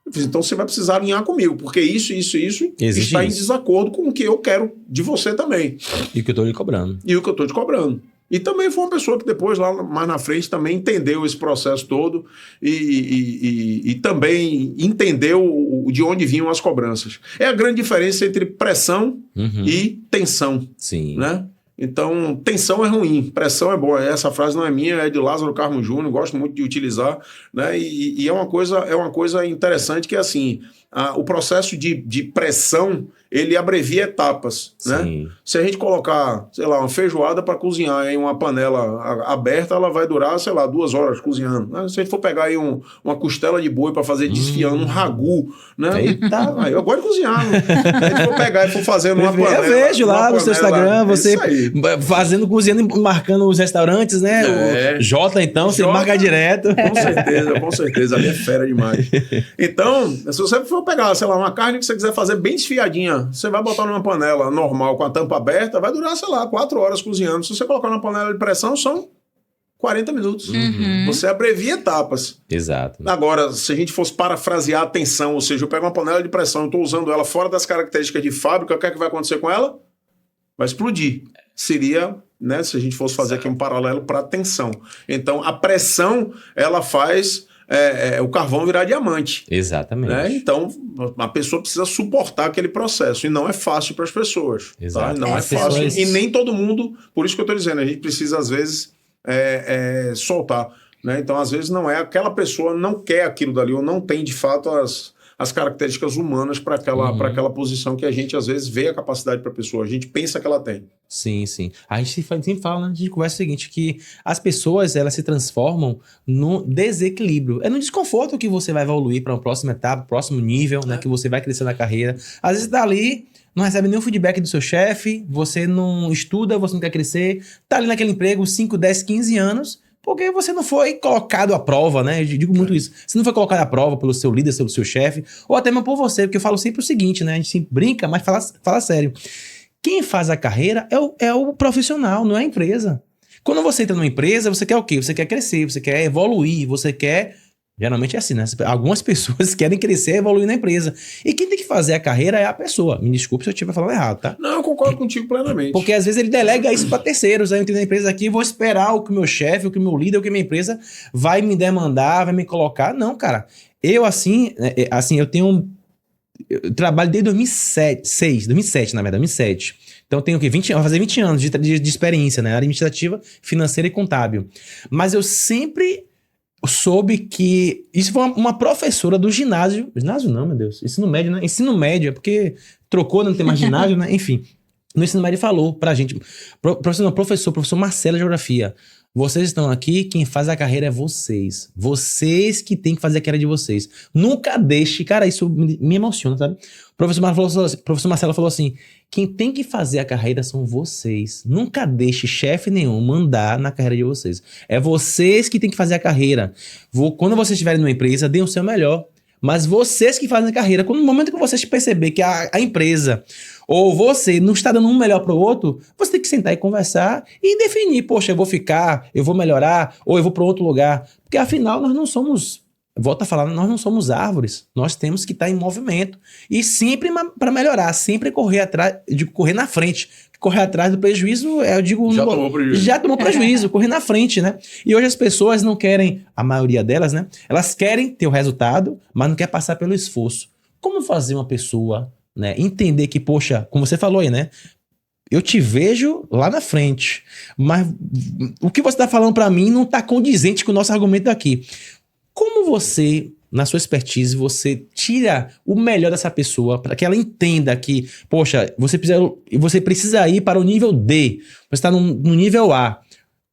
Eu disse, então você vai precisar alinhar comigo, porque isso está em desacordo com o que eu quero de você também. E o que eu tô lhe cobrando. E o que eu tô te cobrando. E também foi uma pessoa que depois, lá mais na frente, também entendeu esse processo todo e também entendeu de onde vinham as cobranças. É a grande diferença entre pressão e tensão. Sim. Né? Então, tensão é ruim, pressão é boa. Essa frase não é minha, é de Lázaro Carmo Júnior, gosto muito de utilizar, né? E é uma coisa interessante que é assim, o processo de pressão, ele abrevia etapas, né? Se a gente colocar, sei lá, uma feijoada para cozinhar em uma panela aberta, ela vai durar, sei lá, 2 horas cozinhando, né? Se a gente for pegar aí uma costela de boi para fazer desfiando, um ragu, né? Eita. Aí eu gosto de cozinhar, né? Se a gente for pegar e for fazer numa panela... Eu vejo lá no seu Instagram, você fazendo, cozinhando, marcando os restaurantes, né? O Jota, então, você marca direto. Com certeza. Ali é fera demais. Então, se você for pegar, sei lá, uma carne que você quiser fazer bem desfiadinha, você vai botar numa panela normal com a tampa aberta, vai durar, sei lá, 4 horas cozinhando. Se você colocar numa panela de pressão, são 40 minutos. Você abrevia etapas. Exato. Agora, se a gente fosse parafrasear a tensão, ou seja, eu pego uma panela de pressão, eu estou usando ela fora das características de fábrica, o que é que vai acontecer com ela? Vai explodir. Seria, né, se a gente fosse fazer aqui um paralelo para a tensão. Então, a pressão, ela faz o carvão virar diamante. Exatamente. Né? Então, a pessoa precisa suportar aquele processo. E não é fácil para as pessoas. Exato. Tá? Não é fácil. E nem todo mundo... Por isso que eu estou dizendo, a gente precisa, às vezes, soltar. Né? Então, às vezes, não é aquela pessoa não quer aquilo dali, ou não tem, de fato, as características humanas para aquela posição que a gente, às vezes, vê a capacidade para a pessoa. A gente pensa que ela tem. Sim, sim. A gente sempre fala, né? A gente conversa o seguinte, que as pessoas, elas se transformam no desequilíbrio. É no desconforto que você vai evoluir para uma próxima etapa, próximo nível, né? Que você vai crescer na carreira. Às vezes tá ali, não recebe nenhum feedback do seu chefe, você não estuda, você não quer crescer, tá ali naquele emprego 5, 10, 15 anos... Porque você não foi colocado à prova, né? Eu digo muito isso. Você não foi colocado à prova pelo seu líder, pelo seu chefe, ou até mesmo por você, porque eu falo sempre o seguinte, né? A gente sempre brinca, mas fala sério. Quem faz a carreira é o profissional, não é a empresa. Quando você entra numa empresa, você quer o quê? Você quer crescer, você quer evoluir, você quer... Geralmente é assim, né? Algumas pessoas querem crescer e evoluir na empresa. E quem tem que fazer a carreira é a pessoa. Me desculpe se eu estiver falando errado, tá? Não, eu concordo contigo plenamente. Porque às vezes ele delega isso para terceiros. Aí eu entrei na empresa aqui e vou esperar o que o meu chefe, o que o meu líder, o que a minha empresa vai me demandar, vai me colocar. Não, cara. Eu, eu tenho... Eu trabalho desde 2007, na verdade, 2007. Então eu tenho o quê? Vou fazer 20 anos de experiência, né? Administrativa, financeira e contábil. Mas eu sempre... soube que... Isso foi uma professora do ginásio... Ginásio não, meu Deus. Ensino médio, né? Ensino médio, é porque trocou, não tem mais ginásio, né? Enfim. No ensino médio falou pra gente... Professor Marcelo de Geografia. Vocês estão aqui, quem faz a carreira é vocês. Vocês que tem que fazer a carreira de vocês. Nunca deixe... Cara, isso me emociona, sabe? O professor Marcelo falou assim... Quem tem que fazer a carreira são vocês. Nunca deixe chefe nenhum mandar na carreira de vocês. É vocês que tem que fazer a carreira. Quando vocês estiverem numa empresa, deem o seu melhor. Mas vocês que fazem a carreira, no momento que vocês perceber que a empresa ou você não está dando um melhor para o outro, você tem que sentar e conversar e definir, poxa, eu vou ficar, eu vou melhorar, ou eu vou para outro lugar. Porque afinal nós não somos, volto a falar, nós não somos árvores. Nós temos que estar em movimento. E sempre para melhorar, sempre correr atrás, correr na frente. Correr atrás do prejuízo, eu digo... Já tomou prejuízo, correr na frente, né? E hoje as pessoas não querem, a maioria delas, né? Elas querem ter o resultado, mas não quer passar pelo esforço. Como fazer uma pessoa, né, entender que, poxa, como você falou aí, né? Eu te vejo lá na frente, mas o que você está falando para mim não está condizente com o nosso argumento aqui. Como você... na sua expertise, você tira o melhor dessa pessoa para que ela entenda que, poxa, você precisa ir para o nível D, você está no nível A.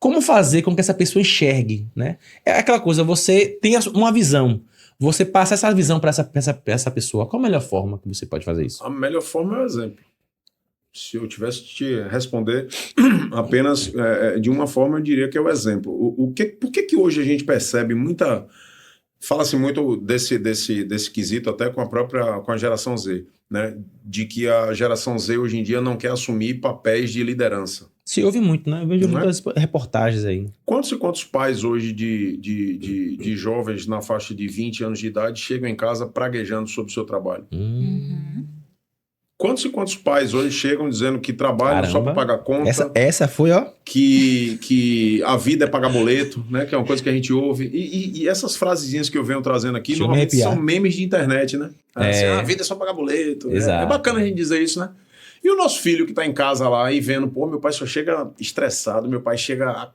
como fazer com que essa pessoa enxergue, né? É aquela coisa, você tem uma visão, você passa essa visão para essa pessoa. Qual a melhor forma que você pode fazer isso? A melhor forma é o exemplo. Se eu tivesse que te responder apenas de uma forma, eu diria que é o exemplo. Por que hoje a gente percebe muita... Fala-se muito desse quesito até com a geração Z, né? De que a geração Z hoje em dia não quer assumir papéis de liderança. Se ouve muito, né? Eu vejo muitas reportagens aí. Quantos e quantos pais hoje de jovens na faixa de 20 anos de idade chegam em casa praguejando sobre o seu trabalho? Quantos e quantos pais hoje chegam dizendo que trabalham só para pagar conta? Essa foi, ó. Que a vida é pagar boleto, né? Que é uma coisa que a gente ouve. E essas frasezinhas que eu venho trazendo aqui, normalmente são memes de internet, né? Assim, a vida é só pagar boleto. É bacana a gente dizer isso, né? E o nosso filho que tá em casa lá e vendo, pô, meu pai só chega estressado, meu pai chega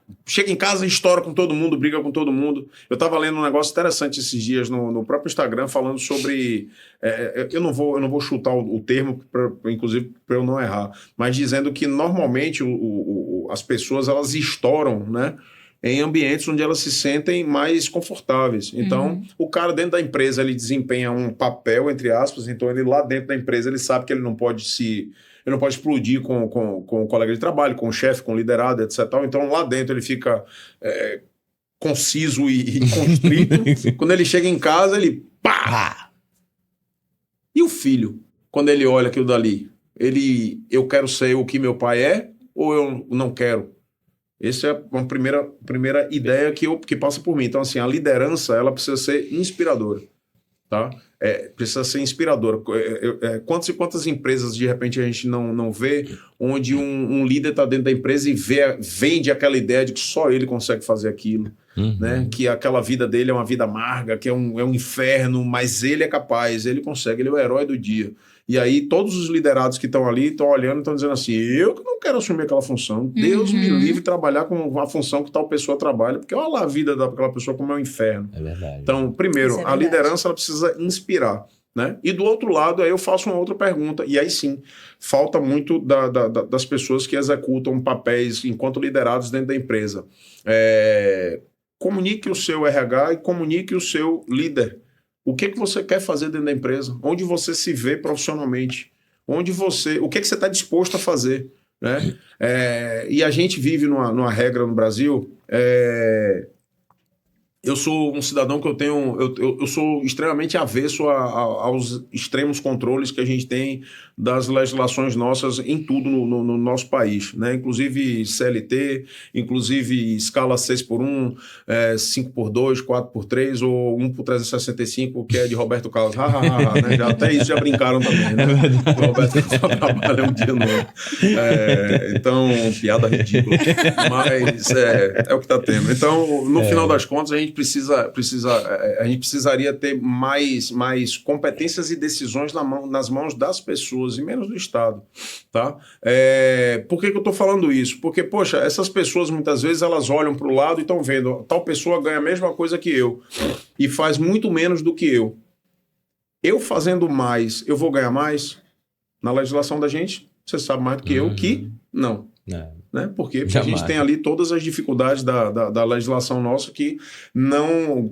em casa e estoura com todo mundo, briga com todo mundo. Eu tava lendo um negócio interessante esses dias no próprio Instagram, falando sobre... eu não vou chutar o termo, inclusive para eu não errar, mas dizendo que normalmente as pessoas, elas estouram, né? Em ambientes onde elas se sentem mais confortáveis. Então, o cara dentro da empresa, ele desempenha um papel, entre aspas, então ele lá dentro da empresa, ele sabe que ele não pode explodir com o colega de trabalho, com o chefe, com o liderado, etc. Então, lá dentro ele fica conciso e constrito. Quando ele chega em casa, ele pá! E o filho, quando ele olha aquilo dali, eu quero ser o que meu pai é ou eu não quero? Essa é uma primeira ideia que passa por mim. Então, assim, a liderança, ela precisa ser inspiradora, tá? Precisa ser inspiradora. Quantas e quantas empresas, de repente, a gente não vê, onde um líder está dentro da empresa e vende aquela ideia de que só ele consegue fazer aquilo, né? Que aquela vida dele é uma vida amarga, que é um inferno, mas ele é capaz, ele consegue, ele é o herói do dia. E aí todos os liderados que estão ali estão olhando e estão dizendo assim, eu que não quero assumir aquela função, Deus me livre de trabalhar com a função que tal pessoa trabalha, porque olha lá a vida daquela pessoa como é um inferno. É verdade. Então, primeiro, a liderança ela precisa inspirar, né? E do outro lado, aí eu faço uma outra pergunta, e aí sim, falta muito das pessoas que executam papéis enquanto liderados dentro da empresa. Comunique o seu RH e comunique o seu líder. O que você quer fazer dentro da empresa? Onde você se vê profissionalmente? O que você está disposto a fazer? Né? E a gente vive numa regra no Brasil. Eu sou um cidadão que eu sou extremamente avesso aos extremos controles que a gente tem das legislações nossas em tudo no nosso país, né? Inclusive CLT, inclusive escala 6x1, 5x2, 4x3 ou 1x365, que é de Roberto Carlos. Né? Até isso já brincaram também, né? O Roberto Carlos trabalha um dia novo. Então, piada ridícula. Mas é o que está tendo. Então, no final das contas, a gente precisaria ter mais competências e decisões nas mãos das pessoas e menos do Estado, tá? Por que eu estou falando isso? Porque, poxa, essas pessoas muitas vezes elas olham para o lado e estão vendo, tal pessoa ganha a mesma coisa que eu e faz muito menos do que eu. Eu fazendo mais, eu vou ganhar mais? Na legislação da gente, você sabe mais do que eu que não. Né? Por quê? Porque a gente tem ali todas as dificuldades da legislação nossa que não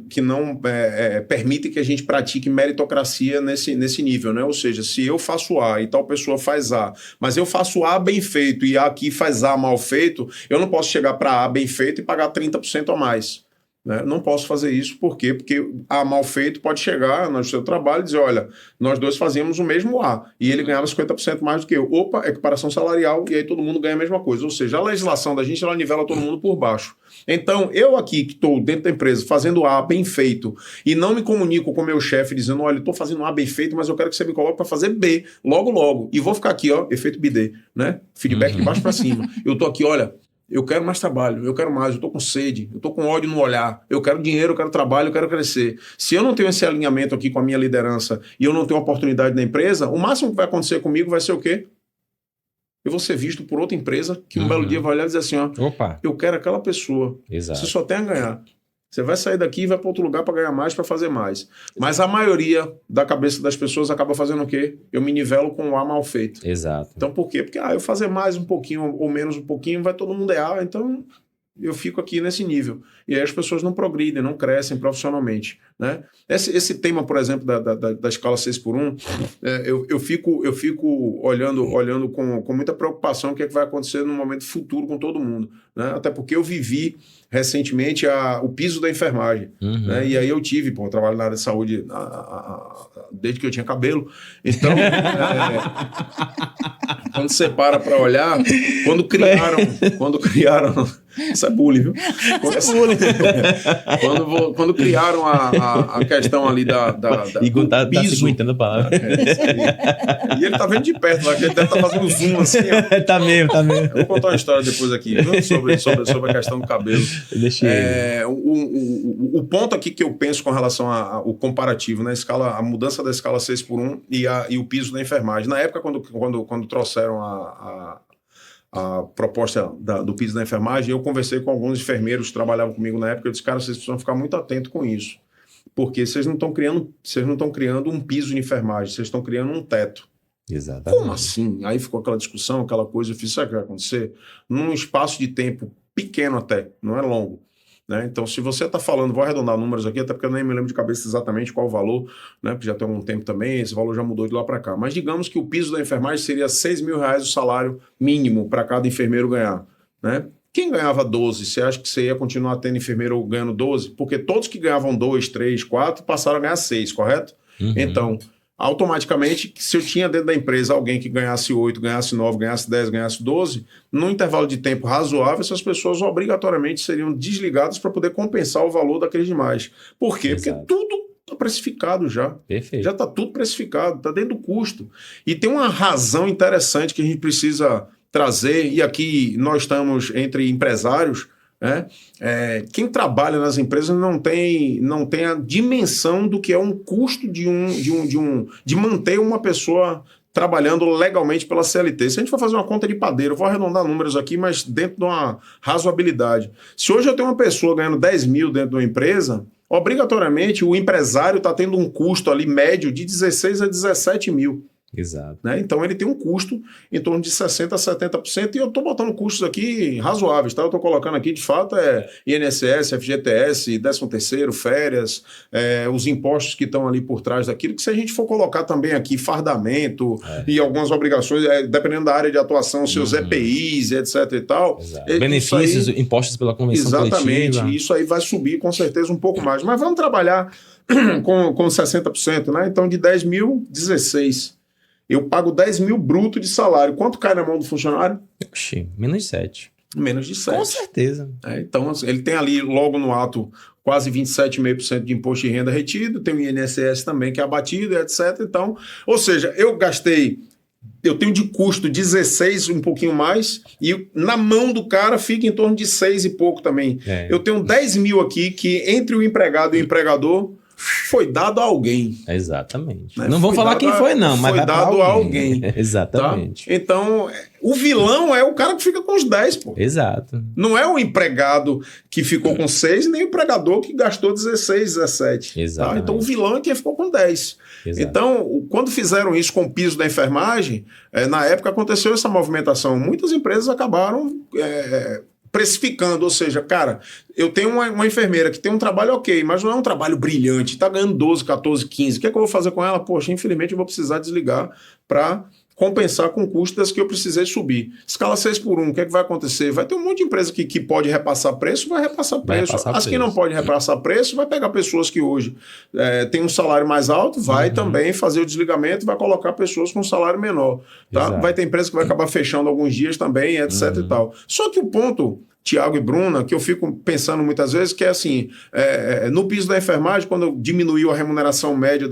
permite que a gente pratique meritocracia nesse nível, né? Ou seja, se eu faço A e tal pessoa faz A, mas eu faço A bem feito e A aqui faz A mal feito, eu não posso chegar para A bem feito e pagar 30% a mais. Né? Não posso fazer isso, por quê? Porque A mal feito pode chegar no seu trabalho e dizer, olha, nós dois fazíamos o mesmo A, e ele ganhava 50% mais do que eu. Opa, equiparação salarial, e aí todo mundo ganha a mesma coisa. Ou seja, a legislação da gente, ela nivela todo mundo por baixo. Então, eu aqui, que estou dentro da empresa, fazendo A bem feito, e não me comunico com o meu chefe dizendo, olha, estou fazendo A bem feito, mas eu quero que você me coloque para fazer B, logo, e vou ficar aqui, ó, efeito BD, né? Feedback de baixo para cima. Eu estou aqui, olha, eu quero mais trabalho, eu quero mais, eu estou com sede, eu estou com ódio no olhar, eu quero dinheiro, eu quero trabalho, eu quero crescer. Se eu não tenho esse alinhamento aqui com a minha liderança e eu não tenho oportunidade na empresa, o máximo que vai acontecer comigo vai ser o quê? Eu vou ser visto por outra empresa que um belo dia vai olhar e dizer assim, ó, opa, eu quero aquela pessoa. Exato. Você só tem a ganhar. Você vai sair daqui e vai para outro lugar para ganhar mais, para fazer mais. Mas a maioria da cabeça das pessoas acaba fazendo o quê? Eu me nivelo com o A mal feito. Exato. Então por quê? Porque eu fazer mais um pouquinho ou menos um pouquinho, vai todo mundo errar, então eu fico aqui nesse nível. E aí as pessoas não progridem, não crescem profissionalmente, né? Esse tema, por exemplo, da escala 6x1, eu fico olhando com muita preocupação o que é que vai acontecer no momento futuro com todo mundo, né? Até porque eu vivi recentemente o piso da enfermagem, né? E aí eu trabalho na área de saúde desde que eu tinha cabelo. Então, quando você para olhar, quando criaram isso é bullying, viu? Quando criaram a questão ali Igor tá se aguentando a palavra. E ele tá vendo de perto lá, que ele deve estar fazendo zoom assim, ó. Tá mesmo. Eu vou contar uma história depois aqui, viu? Sobre a questão do cabelo. O ponto aqui que eu penso com relação ao comparativo, né? A mudança da escala 6x1 e o piso da enfermagem. Na época, quando trouxeram a proposta do piso da enfermagem, eu conversei com alguns enfermeiros que trabalhavam comigo na época. Eu disse, cara, vocês precisam ficar muito atentos com isso, porque vocês não estão criando um piso de enfermagem, vocês estão criando um teto. Exatamente. Como assim? Aí ficou aquela discussão, aquela coisa. Eu fiz, sabe o que vai acontecer? Num espaço de tempo pequeno até, não é longo, né? Então, se você está falando, vou arredondar números aqui, até porque eu nem me lembro de cabeça exatamente qual o valor, né? Porque já tem um tempo também, esse valor já mudou de lá para cá. Mas digamos que o piso da enfermagem seria R$6.000 o salário mínimo para cada enfermeiro ganhar, né? Quem ganhava 12, você acha que você ia continuar tendo enfermeiro ganhando 12? Porque todos que ganhavam 2, 3, 4 passaram a ganhar 6, correto? Então, automaticamente, se eu tinha dentro da empresa alguém que ganhasse 8, ganhasse 9, ganhasse 10, ganhasse 12, num intervalo de tempo razoável, essas pessoas obrigatoriamente seriam desligadas para poder compensar o valor daqueles demais. Por quê? Exato. Porque tudo está precificado já. Perfeito. Já está tudo precificado, está dentro do custo. E tem uma razão interessante que a gente precisa trazer, e aqui nós estamos entre empresários, né? Quem trabalha nas empresas não tem a dimensão do que é um custo de manter uma pessoa trabalhando legalmente pela CLT. Se a gente for fazer uma conta de padeiro, eu vou arredondar números aqui, mas dentro de uma razoabilidade. Se hoje eu tenho uma pessoa ganhando 10 mil dentro de uma empresa, obrigatoriamente o empresário está tendo um custo ali médio de 16 a 17 mil. Exato. Né? Então ele tem um custo em torno de 60% a 70%, e eu estou botando custos aqui razoáveis, tá? Eu estou colocando aqui, de fato, INSS, FGTS, 13º, férias, os impostos que estão ali por trás daquilo, que se a gente for colocar também aqui fardamento e algumas obrigações, dependendo da área de atuação, seus EPIs, etc e tal. Benefícios, impostos pela convenção exatamente, coletiva. Isso aí vai subir com certeza um pouco mais, mas vamos trabalhar com 60%, né? Então de 10 mil, 16. Eu pago 10 mil bruto de salário. Quanto cai na mão do funcionário? Oxi, menos de 7. Menos de 7. Com certeza. Então, ele tem ali, logo no ato, quase 27,5% de imposto de renda retido, tem o INSS também que é abatido, etc. Então, ou seja, eu tenho de custo 16, um pouquinho mais, e na mão do cara fica em torno de 6 e pouco também. Eu tenho 10 mil aqui que, entre o empregado e o empregador, foi dado a alguém. Exatamente. Né? Não vou falar quem foi, não, mas foi dado a alguém. Exatamente. Tá? Então, o vilão é o cara que fica com os 10, pô. Exato. Não é o empregado que ficou com 6, nem o empregador que gastou 16, 17. Exatamente. Tá? Então, o vilão é quem ficou com 10. Exato. Então, quando fizeram isso com o piso da enfermagem, na época aconteceu essa movimentação. Muitas empresas acabaram precificando, ou seja, cara, eu tenho uma enfermeira que tem um trabalho ok, mas não é um trabalho brilhante, está ganhando 12, 14, 15, o que é que eu vou fazer com ela? Poxa, infelizmente eu vou precisar desligar para compensar com custas que eu precisei subir. Escala 6x1, o que é que vai acontecer? Vai ter um monte de empresa que pode repassar preço, vai repassar preço. As que não pode repassar preço, vai pegar pessoas que hoje têm um salário mais alto, vai também fazer o desligamento, vai colocar pessoas com um salário menor. Tá? Vai ter empresa que vai acabar fechando alguns dias também, etc. e tal. Só que o ponto, Tiago e Bruna, que eu fico pensando muitas vezes, que é assim, no piso da enfermagem, quando diminuiu a remuneração média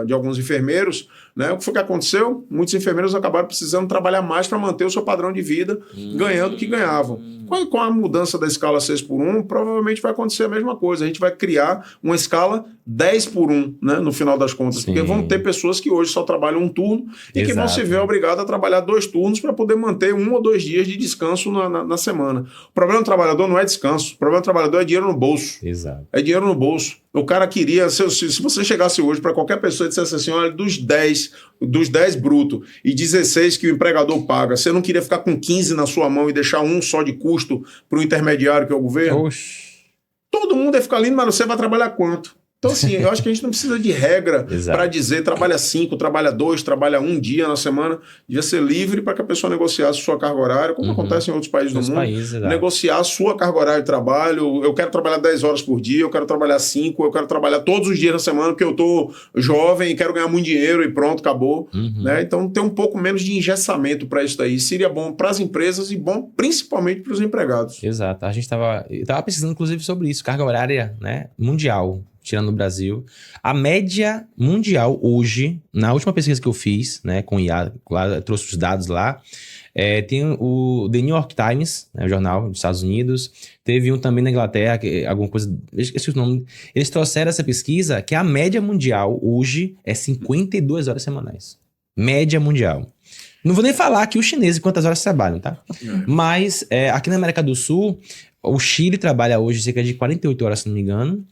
de alguns enfermeiros, né, o que foi que aconteceu? Muitos enfermeiros acabaram precisando trabalhar mais para manter o seu padrão de vida, ganhando o que ganhavam. Com a mudança da escala 6x1, provavelmente vai acontecer a mesma coisa. A gente vai criar uma escala 10x1, né, no final das contas. Sim. Porque vão ter pessoas que hoje só trabalham um turno e que vão se ver obrigadas a trabalhar 2 turnos para poder manter 1 ou 2 dias de descanso na semana. O problema problema do trabalhador não é descanso. O problema do trabalhador é dinheiro no bolso. Exato. É dinheiro no bolso. O cara queria... Se você chegasse hoje para qualquer pessoa e dissesse assim, olha, dos 10 bruto e 16 que o empregador paga, você não queria ficar com 15 na sua mão e deixar um só de custo para o intermediário, que é o governo? Oxi. Todo mundo ia ficar lindo, mas você vai trabalhar quanto? Então, assim, eu acho que a gente não precisa de regra para dizer trabalha 5, trabalha 2, trabalha um dia na semana. Devia ser livre para que a pessoa negociasse sua carga horária, como acontece em outros países do mundo. Negociar a sua carga horária de trabalho. Eu quero trabalhar 10 horas por dia, eu quero trabalhar 5, eu quero trabalhar todos os dias na semana porque eu tô jovem e quero ganhar muito dinheiro e pronto, acabou. Né? Então, ter um pouco menos de engessamento para isso daí seria bom para as empresas e bom principalmente para os empregados. Exato. A gente estava pesquisando, inclusive, sobre isso. Carga horária, né, mundial. Tirando o Brasil, a média mundial hoje, na última pesquisa que eu fiz, né, com IA, lá, trouxe os dados lá, tem o The New York Times, né, o jornal dos Estados Unidos, teve um também na Inglaterra, alguma coisa, eu esqueci o nome, eles trouxeram essa pesquisa que a média mundial hoje é 52 horas semanais. Média mundial. Não vou nem falar aqui os chineses quantas horas trabalham, tá? Mas aqui na América do Sul, o Chile trabalha hoje cerca de 48 horas, se não me engano.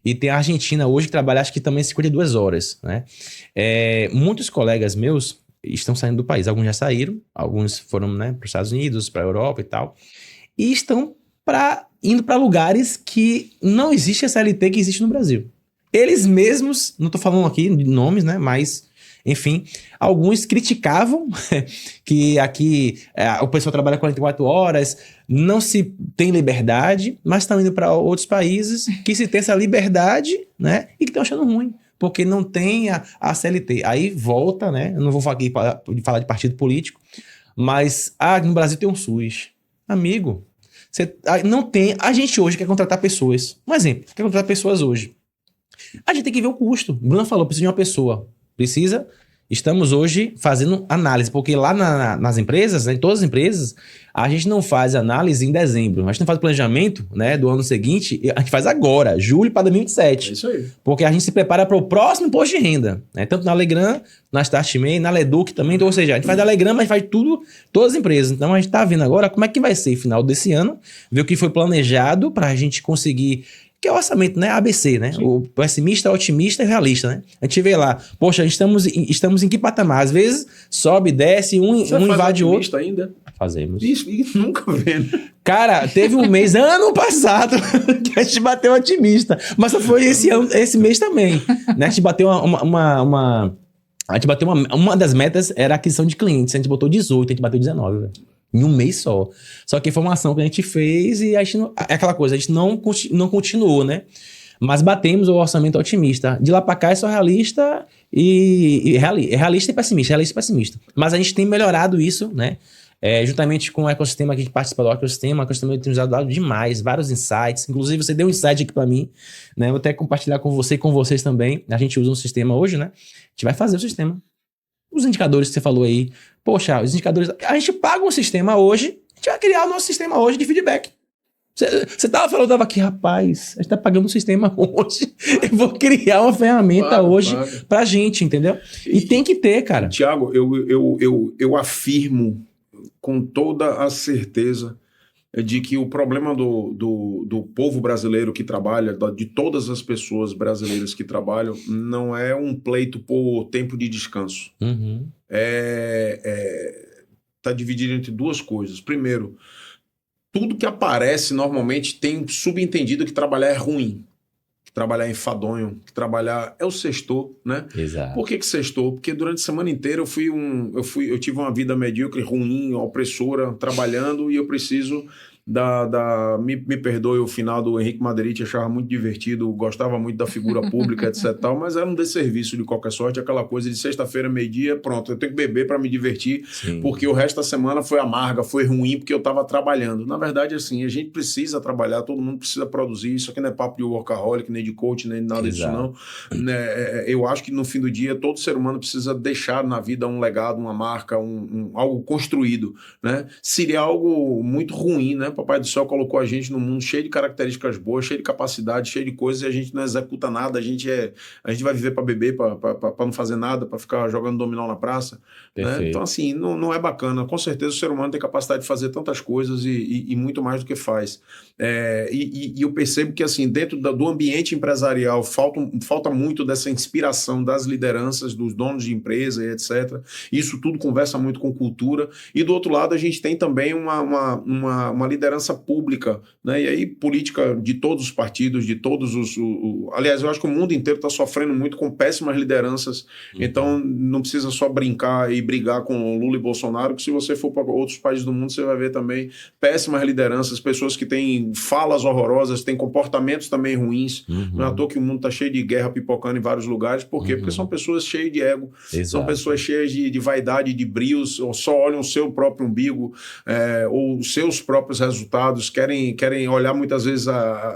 E tem a Argentina hoje que trabalha, acho que também 52 horas, né? Muitos colegas meus estão saindo do país. Alguns já saíram, alguns foram, né, para os Estados Unidos, para a Europa e tal. E estão indo para lugares que não existe a CLT que existe no Brasil. Eles mesmos, não estou falando aqui de nomes, né? Mas, enfim, alguns criticavam que aqui o pessoal trabalha 44 horas, não se tem liberdade, mas estão indo para outros países que se tem essa liberdade, né? E que estão achando ruim, porque não tem a CLT. Aí volta, né? Eu não vou aqui falar de partido político, mas no Brasil tem um SUS. Amigo, não tem... A gente hoje quer contratar pessoas. Um exemplo, quer contratar pessoas hoje. A gente tem que ver o custo. Bruna falou, precisa de uma pessoa. Precisa... Estamos hoje fazendo análise, porque lá nas empresas, né, em todas as empresas, a gente não faz análise em dezembro. A gente não faz planejamento, né, do ano seguinte, a gente faz agora, julho para 2027. É isso aí. Porque a gente se prepara para o próximo imposto de renda. Né, tanto na Legrand, na Startman, na Leduc também. Então, ou seja, a gente faz da Legrand, mas faz tudo, todas as empresas. Então a gente está vendo agora como é que vai ser final desse ano, ver o que foi planejado para a gente conseguir... Que é o orçamento, né? ABC, né? Sim. O pessimista, otimista e realista, né? A gente vê lá, poxa, estamos em que patamar? Às vezes sobe, desce, um invade o outro. Ainda? Fazemos. Isso, nunca vê, né? Cara, teve um mês, ano passado, que a gente bateu otimista. Mas só foi esse mês também. Né? A gente bateu uma das metas era a aquisição de clientes. A gente botou 18, a gente bateu 19, velho. Em um mês só. Só que foi uma ação que a gente fez e a gente não, é aquela coisa, a gente não continuou, né? Mas batemos o orçamento otimista. De lá pra cá é só realista realista e pessimista. Mas a gente tem melhorado isso, né? Juntamente com o ecossistema que participa do ecossistema tem usado demais, vários insights. Inclusive, você deu um insight aqui pra mim, né? Vou até compartilhar com você e com vocês também. A gente usa um sistema hoje, né? A gente vai fazer o sistema. Os indicadores que você falou aí. Poxa, os indicadores... A gente paga um sistema hoje, a gente vai criar o nosso sistema hoje de feedback. Você tava falando, eu tava aqui, rapaz, a gente tá pagando um sistema hoje, eu vou criar uma ferramenta hoje pra gente, entendeu? E tem que ter, cara. Tiago, eu afirmo com toda a certeza de que o problema do povo brasileiro que trabalha, de todas as pessoas brasileiras que trabalham, não é um pleito por tempo de descanso. Uhum. Tá dividido entre duas coisas. Primeiro, tudo que aparece normalmente tem subentendido que trabalhar é ruim, que trabalhar é enfadonho, que trabalhar é o sextou, né? Exato. Por que sextou? Porque durante a semana inteira eu tive uma vida medíocre, ruim, opressora, trabalhando, e eu preciso me perdoe o final do Henrique Maderite, achava muito divertido, gostava muito da figura pública, etc. Mas era um desserviço de qualquer sorte, aquela coisa de sexta-feira, meio-dia, pronto, eu tenho que beber para me divertir. Sim. Porque o resto da semana foi amarga, foi ruim, porque eu estava trabalhando. Na verdade, assim, a gente precisa trabalhar, todo mundo precisa produzir. Isso aqui não é papo de workaholic, nem de coach, nem nada disso, não. Eu acho que no fim do dia, todo ser humano precisa deixar na vida um legado, uma marca, algo construído, né? Seria algo muito ruim, né? Papai do Céu colocou a gente num mundo cheio de características boas, cheio de capacidade, cheio de coisas, e a gente não executa nada, a gente vai viver para beber, para não fazer nada, para ficar jogando dominó na praça. Né? Então, assim, não é bacana. Com certeza o ser humano tem capacidade de fazer tantas coisas e muito mais do que faz. E eu percebo que, assim, dentro do ambiente empresarial falta muito dessa inspiração das lideranças, dos donos de empresa e etc. Isso tudo conversa muito com cultura. E do outro lado, a gente tem também uma liderança pública, né? E aí política de todos os partidos, de todos os... Aliás, eu acho que o mundo inteiro está sofrendo muito com péssimas lideranças. Então, não precisa só brincar e brigar com Lula e Bolsonaro, que se você for para outros países do mundo, você vai ver também péssimas lideranças, pessoas que têm falas horrorosas, têm comportamentos também ruins. Não é à toa que o mundo está cheio de guerra pipocando em vários lugares. Por quê? Porque são pessoas cheias de ego, são pessoas cheias de vaidade, de brios, ou só olham o seu próprio umbigo, ou os seus próprios resultados, querem olhar muitas vezes,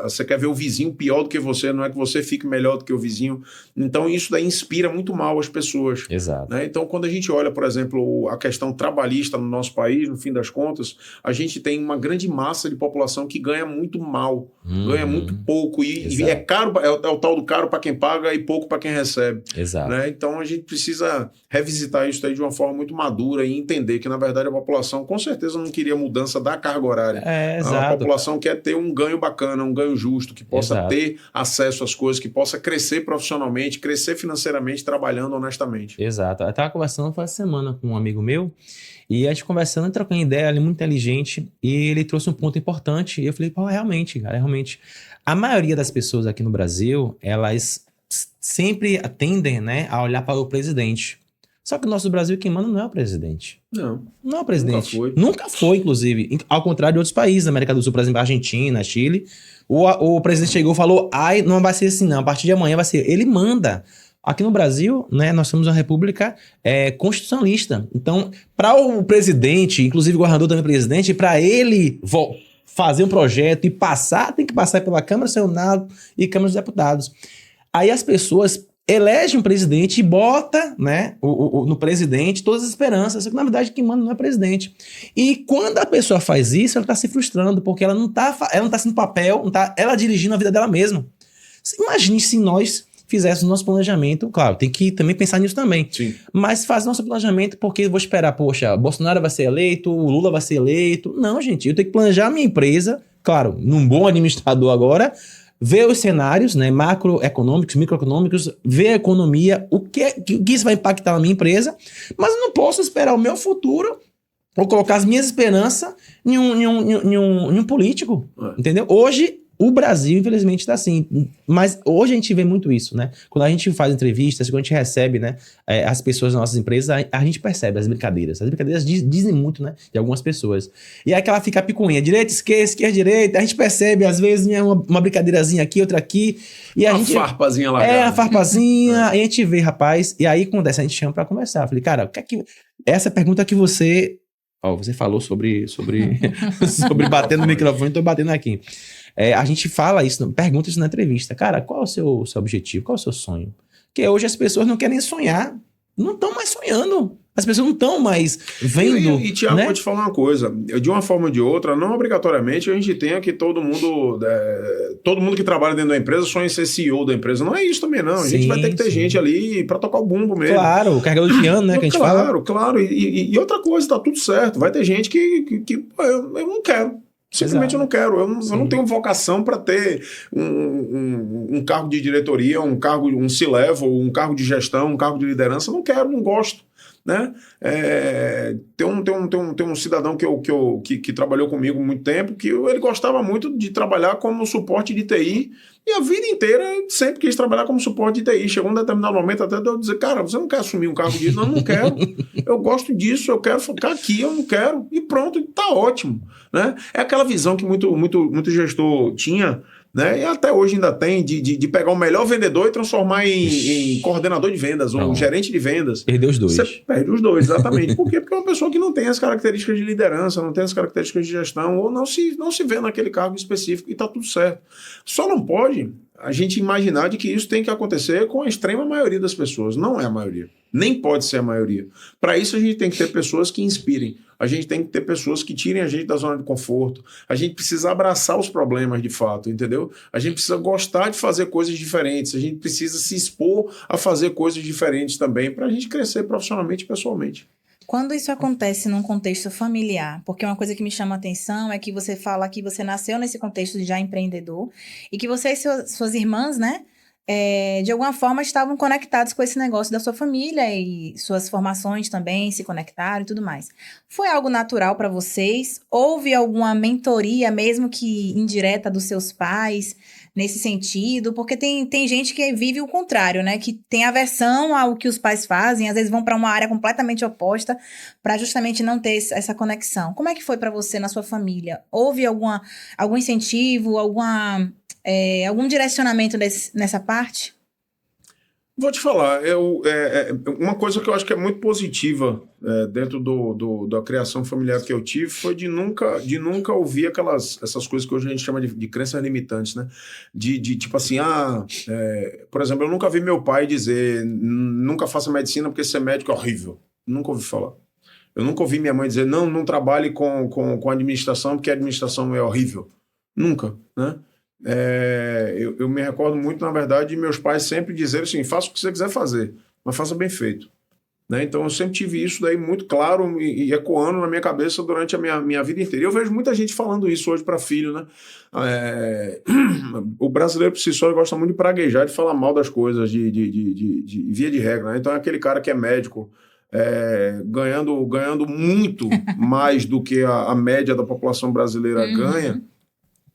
você quer ver o vizinho pior do que você, não é que você fique melhor do que o vizinho. Então isso daí inspira muito mal as pessoas. Exato. Né? Então quando a gente olha, por exemplo, a questão trabalhista no nosso país, no fim das contas, a gente tem uma grande massa de população que ganha muito mal, ganha muito pouco, e é caro, é o tal do caro para quem paga e pouco para quem recebe. Exato. Né? Então a gente precisa revisitar isso aí de uma forma muito madura e entender que, na verdade, a população com certeza não queria mudança da carga horária. A população quer ter um ganho bacana, um ganho justo, que possa ter acesso às coisas, que possa crescer profissionalmente, crescer financeiramente, trabalhando honestamente. Exato. Eu estava conversando essa semana com um amigo meu, e a gente conversando, trocando ideia, ele é muito inteligente, e ele trouxe um ponto importante, e eu falei, pô, realmente, cara, realmente. A maioria das pessoas aqui no Brasil, elas sempre tendem, né, a olhar para o presidente. Só que o nosso Brasil, quem manda não é o presidente. Não é o presidente. Nunca foi, inclusive. Ao contrário de outros países da América do Sul, por exemplo, Argentina, Chile. O presidente chegou e falou, não vai ser assim não, a partir de amanhã vai ser... Ele manda. Aqui no Brasil, né, nós somos uma república constitucionalista. Então, para o presidente, inclusive o governador também é presidente, para ele fazer um projeto e passar, tem que passar pela Câmara, Senado e Câmara dos Deputados. Aí as pessoas elegem um presidente e bota, né, no presidente todas as esperanças, só que na verdade quem manda não é presidente. E quando a pessoa faz isso, ela está se frustrando, porque ela não tá sendo papel, não tá ela dirigindo a vida dela mesma. Imagine se nós fizéssemos nosso planejamento, claro, tem que também pensar nisso também. Sim. Mas faz nosso planejamento porque eu vou esperar, poxa, Bolsonaro vai ser eleito, o Lula vai ser eleito. Não, gente, eu tenho que planejar a minha empresa, claro, num bom administrador agora, ver os cenários, né, macroeconômicos, microeconômicos, ver a economia, o que isso vai impactar na minha empresa, mas eu não posso esperar o meu futuro ou colocar as minhas esperanças em um político, entendeu? Hoje, o Brasil, infelizmente, está assim. Mas hoje a gente vê muito isso, né? Quando a gente faz entrevistas, quando a gente recebe, né, as pessoas das nossas empresas, a gente percebe as brincadeiras. As brincadeiras dizem muito, né, de algumas pessoas. E aí aquela fica picuinha, direita, esquerda, direita. A gente percebe, às vezes, uma brincadeirazinha aqui, outra aqui. E a gente, farpazinha largada. A farpazinha. E a gente vê, rapaz. E aí, acontece, a gente chama para conversar. Eu falei, cara, essa pergunta que você... você falou sobre bater no microfone, tô batendo aqui. A gente fala isso, pergunta isso na entrevista. Cara, qual é o seu objetivo? Qual é o seu sonho? Porque hoje as pessoas não querem sonhar. Não estão mais sonhando. As pessoas não estão mais vendo. E Tiago, né? vou te falar uma coisa. De uma forma ou de outra, não obrigatoriamente a gente tenha que todo mundo que trabalha dentro da empresa sonha em ser CEO da empresa. Não é isso também, não. A gente vai ter que ter gente ali para tocar o bumbo mesmo. Claro, o carregador de piano, né? Que a gente fala. Claro. E outra coisa, tá tudo certo. Vai ter gente que eu não quero. Simplesmente eu não quero, eu não tenho vocação para ter um cargo de diretoria, um C-level, um cargo de gestão, um cargo de liderança, não quero, não gosto. Né? Tem um cidadão que trabalhou comigo há muito tempo, que ele gostava muito de trabalhar como suporte de TI, e a vida inteira sempre quis trabalhar como suporte de TI. Chegou um determinado momento até de eu dizer, cara, você não quer assumir um cargo disso? Não quero. Eu gosto disso, eu quero ficar aqui, eu não quero. E pronto, tá ótimo. Né? É aquela visão que muito gestor tinha, né? E até hoje ainda tem, de pegar o melhor vendedor e transformar em coordenador de vendas, ou gerente de vendas. Perdeu os dois. Você perde os dois, exatamente. Por quê? Porque é uma pessoa que não tem as características de liderança, não tem as características de gestão, ou não se vê naquele cargo específico, e tá tudo certo. Só não pode a gente imaginar de que isso tem que acontecer com a extrema maioria das pessoas. Não é a maioria. Nem pode ser a maioria. Para isso, a gente tem que ter pessoas que inspirem. A gente tem que ter pessoas que tirem a gente da zona de conforto. A gente precisa abraçar os problemas de fato, entendeu? A gente precisa gostar de fazer coisas diferentes. A gente precisa se expor a fazer coisas diferentes também para a gente crescer profissionalmente e pessoalmente. Quando isso acontece num contexto familiar, porque uma coisa que me chama a atenção é que você fala que você nasceu nesse contexto de já empreendedor e que você e suas irmãs, né, de alguma forma estavam conectados com esse negócio da sua família e suas formações também se conectaram e tudo mais. Foi algo natural para vocês? Houve alguma mentoria, mesmo que indireta, dos seus pais nesse sentido? Porque tem gente que vive o contrário, né? Que tem aversão ao que os pais fazem, às vezes vão para uma área completamente oposta para justamente não ter essa conexão. Como é que foi para você na sua família? Houve algum incentivo, algum direcionamento nessa parte? Vou te falar, uma coisa que eu acho que é muito positiva dentro da criação familiar que eu tive foi de nunca ouvir essas coisas que hoje a gente chama de crenças limitantes, né? De tipo assim, por exemplo, eu nunca vi meu pai dizer nunca faça medicina porque ser médico é horrível. Nunca ouvi falar. Eu nunca ouvi minha mãe dizer não trabalhe com administração porque a administração é horrível. Nunca, né? Eu me recordo muito, na verdade, de meus pais sempre dizerem assim, faça o que você quiser fazer, mas faça bem feito, né? Então eu sempre tive isso daí muito claro e ecoando na minha cabeça durante a minha vida inteira. Eu vejo muita gente falando isso hoje para filho, né? O brasileiro por si só gosta muito de praguejar, de falar mal das coisas, de via de regra, né? Então é aquele cara que é médico, ganhando muito mais do que a média da população brasileira ganha,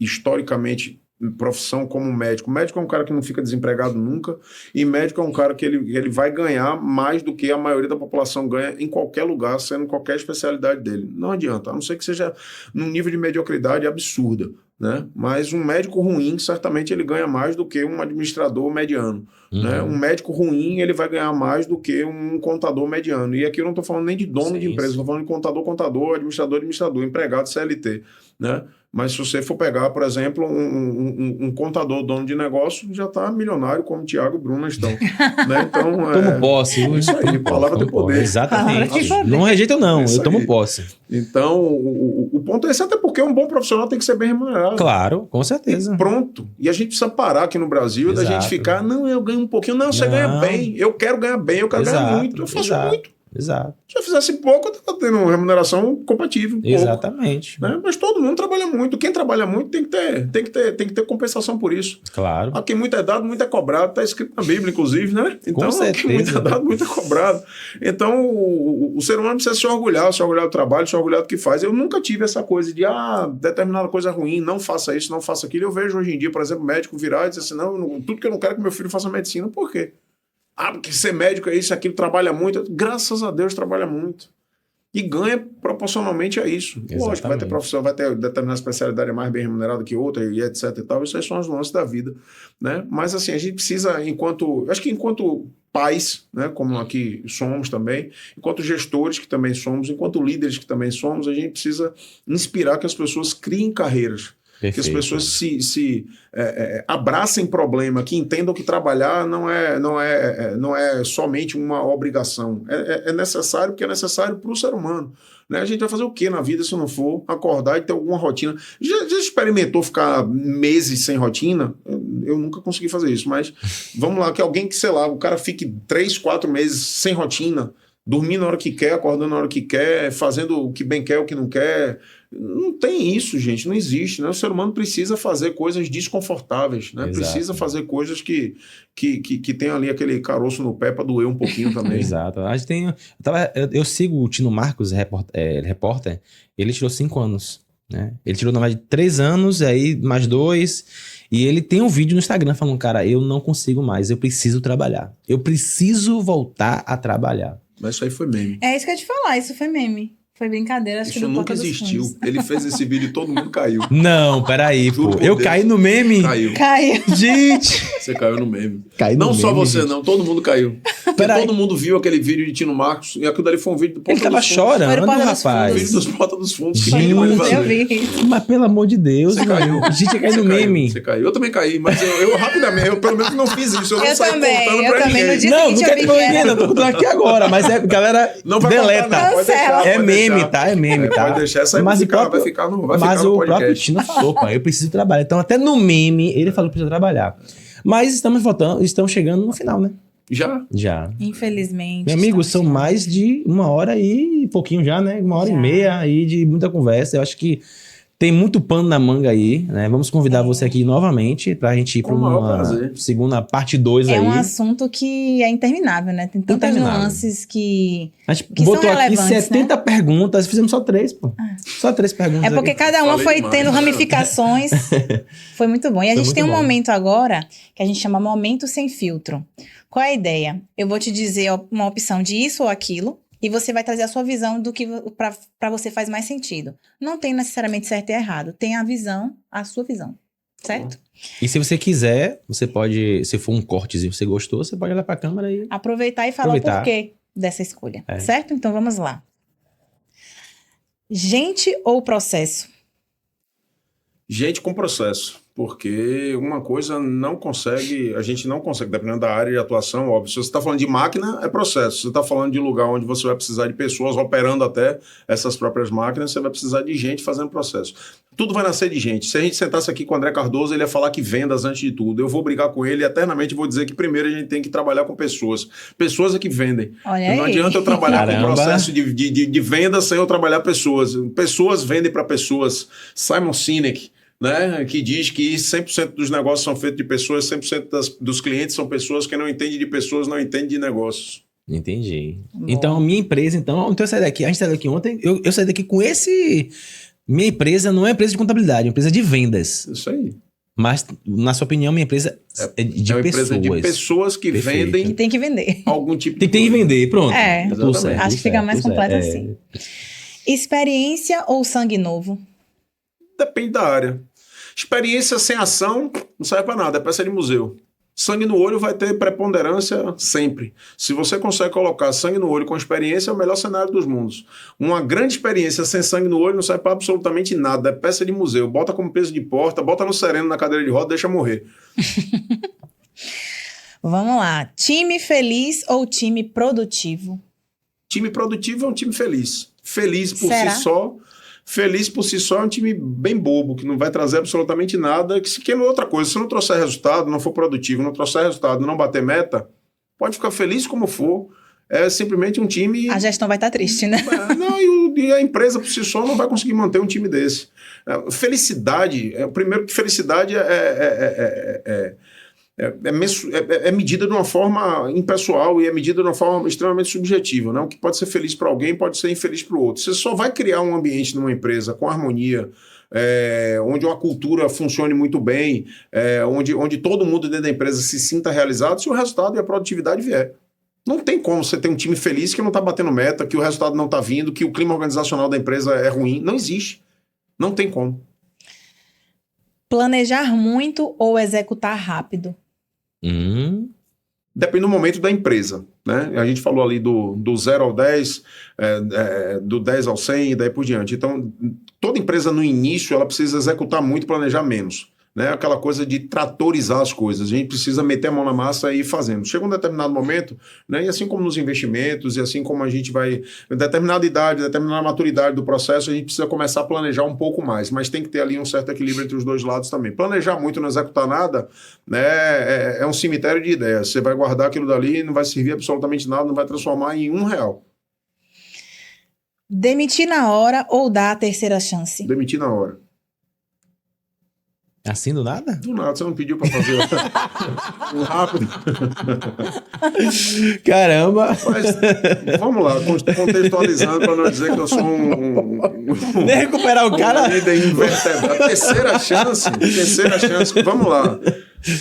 historicamente, profissão como médico. Médico é um cara que não fica desempregado nunca, e médico é um cara que ele vai ganhar mais do que a maioria da população ganha em qualquer lugar, sendo qualquer especialidade dele. Não adianta, a não ser que seja num nível de mediocridade absurda, né? Mas um médico ruim, certamente ele ganha mais do que um administrador mediano. Né? Um médico ruim, ele vai ganhar mais do que um contador mediano. E aqui eu não estou falando nem de dono de empresa, estou falando de contador, administrador, empregado, CLT, né? Mas se você for pegar, por exemplo, um contador, dono de negócio, já está milionário, como o Thiago e Bruna estão. Né? Então, tomo posse. Isso aí, palavra tem poder. Exatamente. Não rejeito não, eu tomo posse. Então, o ponto é esse, até porque um bom profissional tem que ser bem remunerado. Claro, com certeza. E pronto. E a gente precisa parar aqui no Brasil da gente ficar, não, eu ganho um pouquinho. Não, você ganha bem. Eu quero ganhar bem, eu quero ganhar muito. Eu faço muito. Exato. Se eu fizesse pouco, eu estava tendo remuneração compatível. Exatamente. Né? Mas todo mundo trabalha muito. Quem trabalha muito tem que ter compensação por isso. Claro. Aqui muito é dado, muito é cobrado. Está escrito na Bíblia, inclusive, né? Então, aqui muito é dado, muito é cobrado. Então, o ser humano precisa se orgulhar do trabalho, se orgulhar do que faz. Eu nunca tive essa coisa de, determinada coisa ruim, não faça isso, não faça aquilo. Eu vejo hoje em dia, por exemplo, médico virar e dizer assim, não, tudo que eu não quero é que meu filho faça medicina. Por quê? Porque ser médico é isso, aquilo, trabalha muito. Graças a Deus trabalha muito. E ganha proporcionalmente a isso. Exatamente. Lógico, vai ter profissão, vai ter determinada especialidade mais bem remunerada que outra, e etc e tal. Isso aí são as nuances da vida, né? Mas assim, a gente precisa, acho que enquanto pais, né, como aqui somos também, enquanto gestores que também somos, enquanto líderes que também somos, a gente precisa inspirar que as pessoas criem carreiras. Perfeito. Que as pessoas se abracem problema, que entendam que trabalhar não é somente uma obrigação. É necessário porque é necessário para o ser humano. Né? A gente vai fazer o que na vida se não for acordar e ter alguma rotina? Já experimentou ficar meses sem rotina? Eu nunca consegui fazer isso, mas vamos lá, que alguém que, sei lá, o cara fique 3, 4 meses sem rotina, dormindo na hora que quer, acordando na hora que quer, fazendo o que bem quer, o que não quer. Não tem isso, gente, não existe, né? O ser humano precisa fazer coisas desconfortáveis, né? Precisa fazer coisas que tenham ali aquele caroço no pé para doer um pouquinho também. Exato. A gente eu sigo o Tino Marcos, repórter, ele tirou 5 anos, né? Ele tirou, na verdade, 3 anos, aí mais 2, e ele tem um vídeo no Instagram falando, cara, eu não consigo mais, eu preciso trabalhar. Eu preciso voltar a trabalhar. Mas isso aí foi meme. É isso que eu ia te falar, isso foi meme. Foi brincadeira, acho isso que do nunca existiu. Ele fez esse vídeo e todo mundo caiu. Não, peraí, pô. Eu caí no meme? Caiu. Gente! Você caiu no meme. Caiu não no só meme, você, gente. não. Todo mundo caiu. Porque todo mundo viu aquele vídeo de Tino Marcos e aquilo dali foi um vídeo do Porta Ele tava dos Fundos. Foi chorando, do Porta dos Um rapaz. vídeo dos Porta dos Fundos que Gente, ninguém vai Eu fazer. vi. Mas pelo amor de Deus, Você mano. caiu. A gente cai no Você caiu, meme. Você caiu. Eu também caí, mas eu rapidamente, eu pelo menos não fiz isso. Eu não Eu saí também, contando eu pra também, ninguém. no dia Não, não seguinte eu quero vi que que eu era. entenda, tô contando aqui agora, mas galera, Não vai deleta. contar, não. Pode deixar, Cancela. É pode meme, deixar. tá? É meme, tá? Pode deixar, essa aí Mas vai o próprio- ficar no Mas o próprio podcast. Tino falou, pô, eu preciso trabalhar. Então, até no meme, ele falou que precisa trabalhar. Mas estamos chegando no final, né? Já? Já. Infelizmente. Meu amigo, estamos são chegando. mais de 1 hora e pouquinho já, né? 1 hora e meia aí de muita conversa. Eu acho que tem muito pano na manga aí, né? Vamos convidar você aqui novamente pra gente ir pra Com o maior uma prazer. segunda parte 2 aí. É um assunto que é interminável, né? Tem tantas Interminável. nuances que... A gente que são botou aqui relevantes, 70 perguntas, fizemos só 3, pô. Só 3 perguntas. É porque aqui. cada uma Falei foi demais, tendo né? ramificações. Foi muito bom. E a Foi gente muito tem um bom. momento agora que a gente chama momento sem filtro. Qual é a ideia? Eu vou te dizer uma opção de isso ou aquilo e você vai trazer a sua visão do que para você faz mais sentido. Não tem necessariamente certo e errado. Tem a visão, a sua visão. Certo? E se você quiser, você pode, se for um cortezinho, você gostou, você pode olhar pra câmera e... Aproveitar e falar o Aproveitar. porquê dessa escolha. É. Certo? Então vamos lá. Gente ou processo? Gente com processo. Porque uma coisa não consegue, a gente não consegue, dependendo da área de atuação, óbvio. Se você está falando de máquina, é processo. Se você está falando de lugar onde você vai precisar de pessoas operando até essas próprias máquinas, você vai precisar de gente fazendo processo. Tudo vai nascer de gente. Se a gente sentasse aqui com o André Cardoso, ele ia falar que vendas antes de tudo. Eu vou brigar com ele e eternamente vou dizer que primeiro a gente tem que trabalhar com pessoas. Pessoas é que vendem. Olha Não aí. adianta eu trabalhar com Caramba. processo de venda sem eu trabalhar pessoas. Pessoas vendem para pessoas. Simon Sinek, né, que diz que 100% dos negócios são feitos de pessoas, 100% dos clientes são pessoas. Quem não entende de pessoas não entende de negócios. Entendi. Bom. Então, minha empresa, então eu saí daqui, a gente saiu daqui ontem, eu saí daqui com esse... Minha empresa não é empresa de contabilidade, é uma empresa de vendas. Isso aí. Mas, na sua opinião, minha empresa é de É uma pessoas. empresa de pessoas que Perfeito. Que vendem tem que vender. algum tipo Tem de que coisa. vender, pronto. É, Tá tudo exatamente. certo, Acho tudo que fica certo, mais tudo completo certo. assim. Experiência ou sangue novo? Depende da área. Experiência sem ação não serve para nada, é peça de museu. Sangue no olho vai ter preponderância sempre. Se você consegue colocar sangue no olho com experiência, é o melhor cenário dos mundos. Uma grande experiência sem sangue no olho não serve para absolutamente nada, é peça de museu. Bota como peso de porta, bota no sereno na cadeira de roda, deixa morrer. Vamos lá. Time feliz ou time produtivo? Time produtivo é um time feliz. Feliz por Será? si só. Feliz por si só é um time bem bobo, que não vai trazer absolutamente nada. Que é outra coisa. Se não trouxer resultado, não for produtivo, não trouxer resultado, não bater meta, pode ficar feliz como for. É simplesmente um time. A gestão vai estar triste, né? Não, e a empresa por si só não vai conseguir manter um time desse. Felicidade, primeiro que felicidade é medida de uma forma impessoal e é medida de uma forma extremamente subjetiva. Né? O que pode ser feliz para alguém pode ser infeliz para o outro. Você só vai criar um ambiente numa empresa com harmonia, onde uma cultura funcione muito bem, onde todo mundo dentro da empresa se sinta realizado, se o resultado e a produtividade vier. Não tem como você ter um time feliz que não está batendo meta, que o resultado não está vindo, que o clima organizacional da empresa é ruim. Não existe. Não tem como. Planejar muito ou executar rápido? Depende do momento da empresa, né? A gente falou ali do 0 ao 10, do 10 ao 100 e daí por diante. Então, toda empresa no início, ela precisa executar muito e planejar menos. Né? Aquela coisa de tratorizar as coisas. A gente precisa meter a mão na massa e ir fazendo. Chega um determinado momento, né? E assim como nos investimentos, e assim como a gente vai... Em determinada idade, determinada maturidade do processo, a gente precisa começar a planejar um pouco mais. Mas tem que ter ali um certo equilíbrio entre os dois lados também. Planejar muito e não executar nada, né? É um cemitério de ideias. Você vai guardar aquilo dali e não vai servir absolutamente nada, não vai transformar em R$1. Demitir na hora ou dar a terceira chance? Demitir na hora. Assim do nada? Do nada, você não pediu para fazer um rápido. Caramba! Mas, vamos lá, contextualizando para não dizer que eu sou Nem recuperar o cara. líder invertebrado. Terceira chance. Vamos lá.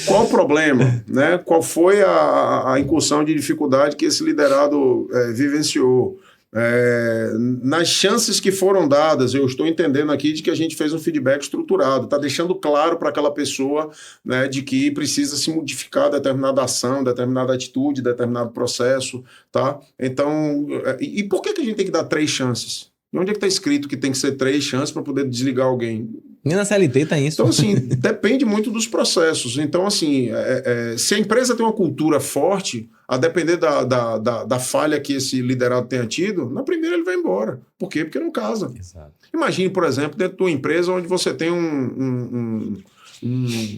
Qual o problema? Né? Qual foi a incursão de dificuldade que esse liderado vivenciou? Nas chances que foram dadas, eu estou entendendo aqui de que a gente fez um feedback estruturado, está deixando claro para aquela pessoa, né, de que precisa se modificar determinada ação, determinada atitude, determinado processo, tá? Então, e por que a gente tem que dar 3 chances? E onde é que está escrito que tem que ser 3 chances para poder desligar alguém? Nem na CLT tá isso. Então, assim, depende muito dos processos. Então, assim, se a empresa tem uma cultura forte, a depender da falha que esse liderado tenha tido, na primeira ele vai embora. Por quê? Porque não casa. Exato. Imagine, por exemplo, dentro de uma empresa onde você tem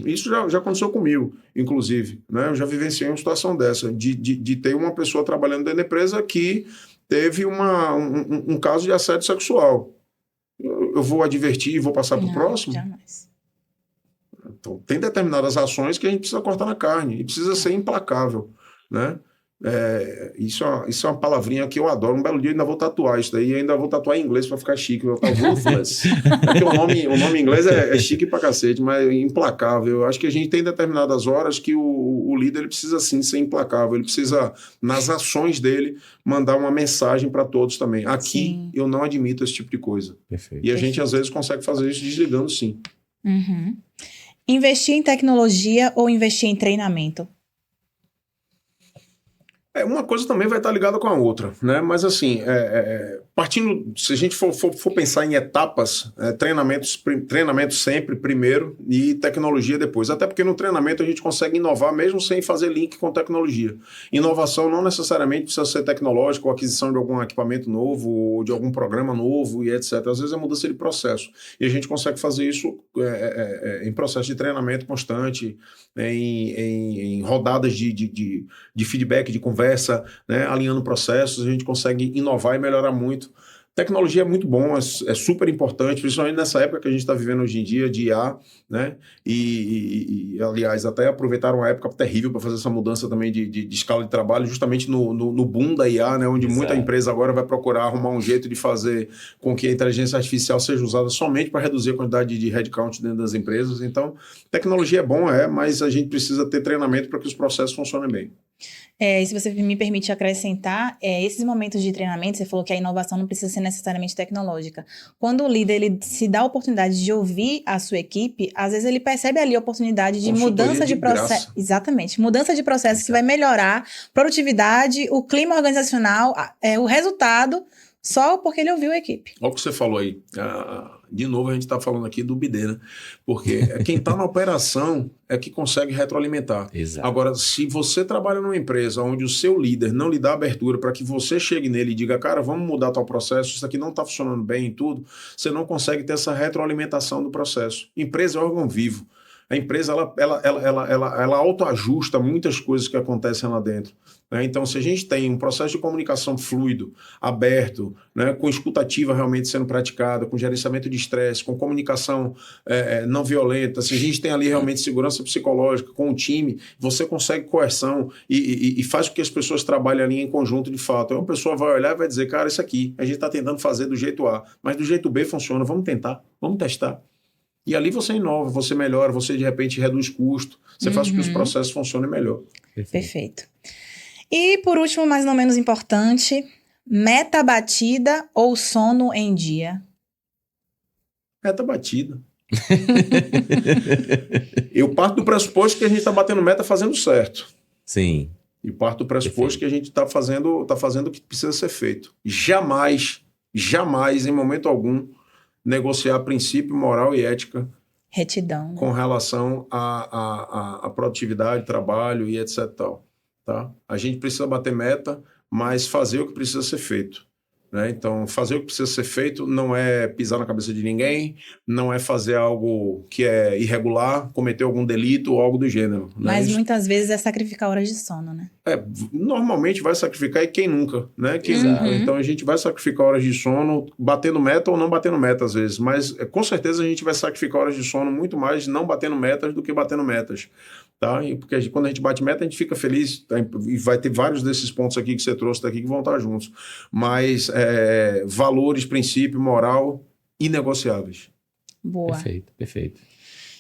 isso já aconteceu comigo, inclusive, né? Eu já vivenciei uma situação dessa, de ter uma pessoa trabalhando dentro da empresa que teve um caso de assédio sexual. Eu vou advertir e vou passar para o próximo? Jamais. Então, tem determinadas ações que a gente precisa cortar na carne e precisa ser implacável, né? Isso é uma palavrinha que eu adoro. Um belo dia eu ainda vou tatuar isso daí, ainda vou tatuar em inglês para ficar chique. Eu tatuo ruthless. Porque o nome em inglês é chique pra cacete, mas implacável. Eu acho que a gente tem determinadas horas que o líder ele precisa sim ser implacável. Ele precisa, nas ações dele, mandar uma mensagem para todos também. Aqui Sim. eu não admito esse tipo de coisa. Perfeito. E a gente às vezes consegue fazer isso desligando sim. Uhum. Investir em tecnologia ou investir em treinamento? Uma coisa também vai estar ligada com a outra, né? Mas assim, partindo, se a gente for pensar em etapas, treinamento sempre primeiro e tecnologia depois. Até porque no treinamento a gente consegue inovar mesmo sem fazer link com tecnologia. Inovação não necessariamente precisa ser tecnológica ou aquisição de algum equipamento novo ou de algum programa novo e etc. Às vezes é mudança de processo. E a gente consegue fazer isso em processo de treinamento constante, em rodadas de feedback, de conversa, né, alinhando processos, a gente consegue inovar e melhorar muito. Tecnologia é muito bom, é super importante, principalmente nessa época que a gente está vivendo hoje em dia de IA, né? E aliás, até aproveitaram uma época terrível para fazer essa mudança também de escala de trabalho, justamente no boom da IA, né? Onde muita empresa agora vai procurar arrumar um jeito de fazer com que a inteligência artificial seja usada somente para reduzir a quantidade de headcount dentro das empresas. Então, tecnologia é bom, mas a gente precisa ter treinamento para que os processos funcionem bem. E se você me permite acrescentar, esses momentos de treinamento, você falou que a inovação não precisa ser necessariamente tecnológica. Quando o líder ele se dá a oportunidade de ouvir a sua equipe, às vezes ele percebe ali a oportunidade de mudança de processo. Exatamente, mudança de processo que vai melhorar produtividade, o clima organizacional, o resultado, só porque ele ouviu a equipe. Olha o que você falou aí. De novo, a gente está falando aqui do BD, né? Porque quem está na operação é que consegue retroalimentar. Exato. Agora, se você trabalha numa empresa onde o seu líder não lhe dá abertura para que você chegue nele e diga, cara, vamos mudar tal processo, isso aqui não está funcionando bem e tudo, você não consegue ter essa retroalimentação do processo. Empresa é órgão vivo. A empresa, ela autoajusta muitas coisas que acontecem lá dentro. Né? Então, se a gente tem um processo de comunicação fluido, aberto, né, com escutativa realmente sendo praticada, com gerenciamento de estresse, com comunicação não violenta, se a gente tem ali realmente segurança psicológica com o time, você consegue coerção e faz com que as pessoas trabalhem ali em conjunto de fato. Aí uma pessoa vai olhar e vai dizer, cara, isso aqui, a gente está tentando fazer do jeito A, mas do jeito B funciona, vamos tentar, vamos testar. E ali você inova, você melhora, você de repente reduz custo, você faz com que os processos funcionem melhor. Perfeito. E por último, mas não menos importante, meta batida ou sono em dia? Meta batida. Eu parto do pressuposto que a gente está batendo meta fazendo certo. Sim. E parto do pressuposto que a gente está fazendo o que precisa ser feito. Jamais, em momento algum, negociar princípio, moral e ética retidão, com relação à produtividade, trabalho e etc. Tal, tá? A gente precisa bater meta, mas fazer o que precisa ser feito. Né? Então, fazer o que precisa ser feito não é pisar na cabeça de ninguém, não é fazer algo que é irregular, cometer algum delito ou algo do gênero. Mas muitas vezes é sacrificar horas de sono, né? Normalmente vai sacrificar e quem nunca, né? Então a gente vai sacrificar horas de sono, batendo meta ou não batendo meta às vezes, mas com certeza a gente vai sacrificar horas de sono muito mais não batendo metas do que batendo metas. Tá? Porque quando a gente bate meta, a gente fica feliz, tá? E vai ter vários desses pontos aqui que você trouxe daqui que vão estar juntos. Mas valores, princípio, moral, inegociáveis. Boa. Perfeito.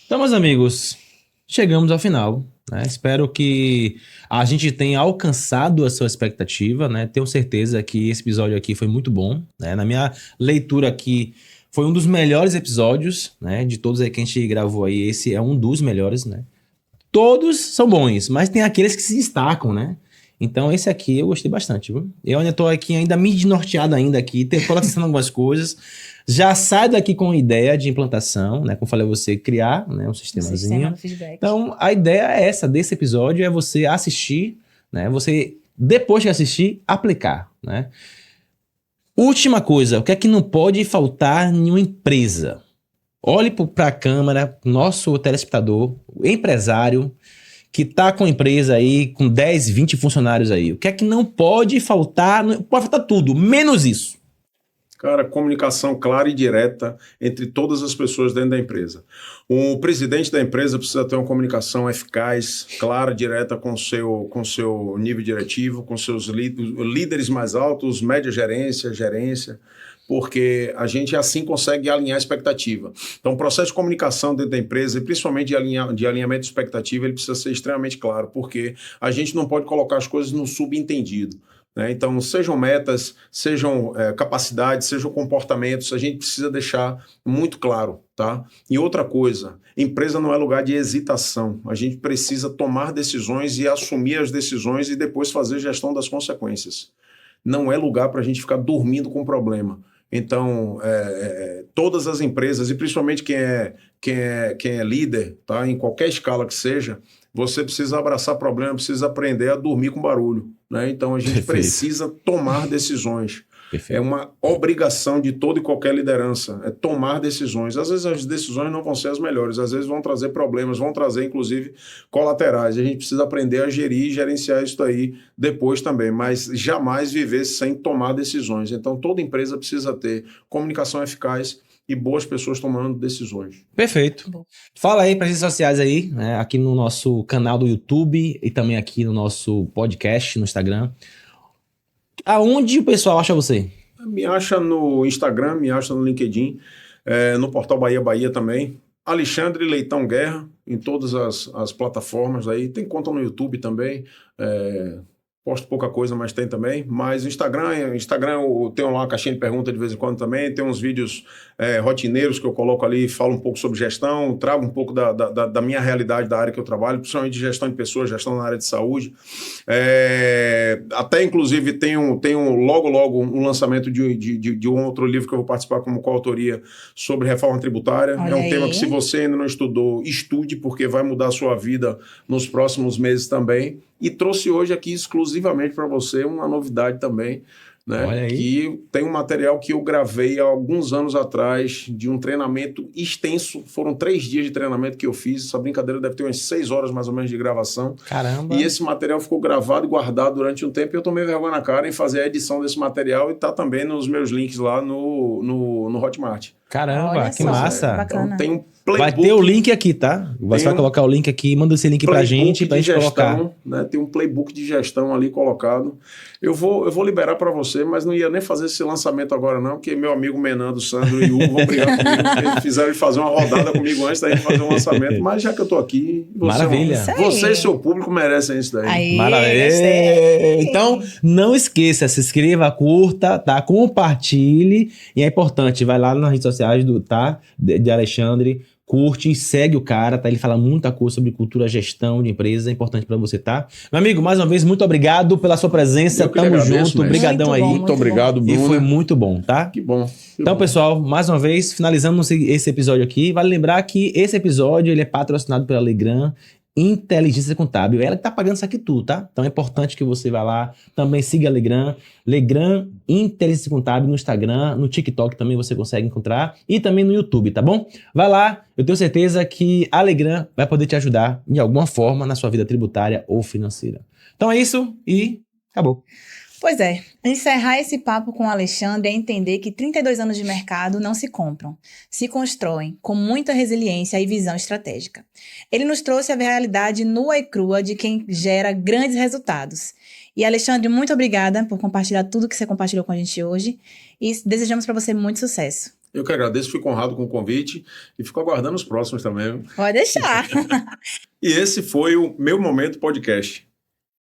Então, meus amigos, chegamos ao final né? Espero que a gente tenha alcançado a sua expectativa, né? Tenho certeza que esse episódio aqui foi muito bom, né? Na minha leitura aqui, foi um dos melhores episódios, né? De todos aí que a gente gravou aí, esse é um dos melhores, né? Todos são bons, mas tem aqueles que se destacam, né? Então esse aqui eu gostei bastante, viu? Eu ainda tô aqui ainda me desnorteado ainda aqui, tô acessando algumas coisas. Já saio daqui com ideia de implantação, né? Como eu falei, você criar, né, um sistemazinho. Sistema do feedback. Então a ideia é essa desse episódio, é você assistir, né? Você, depois de assistir, aplicar, né? Última coisa, o que é que não pode faltar em uma empresa? Olhe para a câmera, nosso telespectador, o empresário que está com a empresa aí, com 10, 20 funcionários aí. O que é que não pode faltar? Não pode faltar tudo, menos isso. Cara, comunicação clara e direta entre todas as pessoas dentro da empresa. O presidente da empresa precisa ter uma comunicação eficaz, clara, direta com o seu nível diretivo, com seus líderes mais altos, média gerência, porque a gente assim consegue alinhar a expectativa. Então, o processo de comunicação dentro da empresa, e principalmente de alinhamento de expectativa, ele precisa ser extremamente claro, porque a gente não pode colocar as coisas no subentendido, né? Então, sejam metas, sejam capacidades, sejam comportamentos, a gente precisa deixar muito claro, tá? E outra coisa, empresa não é lugar de hesitação, a gente precisa tomar decisões e assumir as decisões e depois fazer gestão das consequências. Não é lugar para a gente ficar dormindo com problema. Então, todas as empresas, e principalmente quem é líder, tá? Em qualquer escala que seja, você precisa abraçar problema, precisa aprender a dormir com barulho, né? Então, a gente precisa tomar decisões. Perfeito. É uma obrigação de toda e qualquer liderança, é tomar decisões. Às vezes as decisões não vão ser as melhores, às vezes vão trazer problemas, vão trazer, inclusive, colaterais. A gente precisa aprender a gerir e gerenciar isso aí depois também, mas jamais viver sem tomar decisões. Então, toda empresa precisa ter comunicação eficaz e boas pessoas tomando decisões. Perfeito. Bom. Fala aí para as redes sociais aí, né? Aqui no nosso canal do YouTube e também aqui no nosso podcast, no Instagram. Aonde o pessoal acha você? Me acha no Instagram, me acha no LinkedIn, no portal Bahia também. Alexandre Leitão Guerra, em todas as plataformas aí. Tem conta no YouTube também. Posto pouca coisa, mas tem também. Mas Instagram eu tenho lá uma caixinha de pergunta de vez em quando também. Tem uns vídeos rotineiros que eu coloco ali, falo um pouco sobre gestão, trago um pouco da minha realidade da área que eu trabalho, principalmente de gestão de pessoas, gestão na área de saúde. Até, inclusive, tem logo um lançamento de um outro livro que eu vou participar como coautoria sobre reforma tributária. Olha é um aí. tema que, se você ainda não estudou, estude, porque vai mudar a sua vida nos próximos meses também. E trouxe hoje aqui exclusivamente para você uma novidade também, né? Olha aí. Que tem um material que eu gravei há alguns anos atrás, de um treinamento extenso. Foram 3 dias de treinamento que eu fiz. Essa brincadeira deve ter umas 6 horas mais ou menos de gravação. Caramba. E esse material ficou gravado e guardado durante um tempo. E eu tomei vergonha na cara em fazer a edição desse material e tá também nos meus links lá no Hotmart. Caramba, Olha que só, massa. bacana. Então tem um playbook. Vai ter o link aqui, tá? Você vai colocar o link aqui, manda esse link pra gente colocar. Né? Tem um playbook de gestão ali colocado. Eu vou liberar para você, mas não ia nem fazer esse lançamento agora não, porque meu amigo Menando, Sandro e Hugo vão brigar comigo, porque eles fizeram fazer uma rodada comigo antes da gente fazer um lançamento, mas já que eu tô aqui, Maravilha. Você e seu público merecem isso daí. Aí, Maravilha. gostei. Então, não esqueça, se inscreva, curta, tá? Compartilhe. E é importante, vai lá nas redes sociais de Alexandre, curte e segue o cara, tá? Ele fala muita coisa sobre cultura, gestão de empresas, é importante pra você, tá? Meu amigo, mais uma vez, muito obrigado pela sua presença. Eu que Tamo agradeço, junto, mestre. brigadão Muito aí. bom, Muito obrigado, E Bruno. foi muito bom, tá? Que bom. Então, pessoal, mais uma vez, finalizando esse episódio aqui, vale lembrar que esse episódio ele é patrocinado pela Legrand Inteligência Contábil. Ela que tá pagando isso aqui tudo, tá? Então é importante que você vá lá, também siga a Legrand Inteligência Contábil no Instagram, no TikTok também você consegue encontrar e também no YouTube, tá bom? Vai lá, eu tenho certeza que a Legrand vai poder te ajudar de alguma forma na sua vida tributária ou financeira. Então é isso e acabou. Pois é, encerrar esse papo com o Alexandre é entender que 32 anos de mercado não se compram, se constroem com muita resiliência e visão estratégica. Ele nos trouxe a realidade nua e crua de quem gera grandes resultados. E Alexandre, muito obrigada por compartilhar tudo que você compartilhou com a gente hoje e desejamos para você muito sucesso. Eu que agradeço, fico honrado com o convite e fico aguardando os próximos também. Pode deixar. E esse foi o meu Momento Podcast.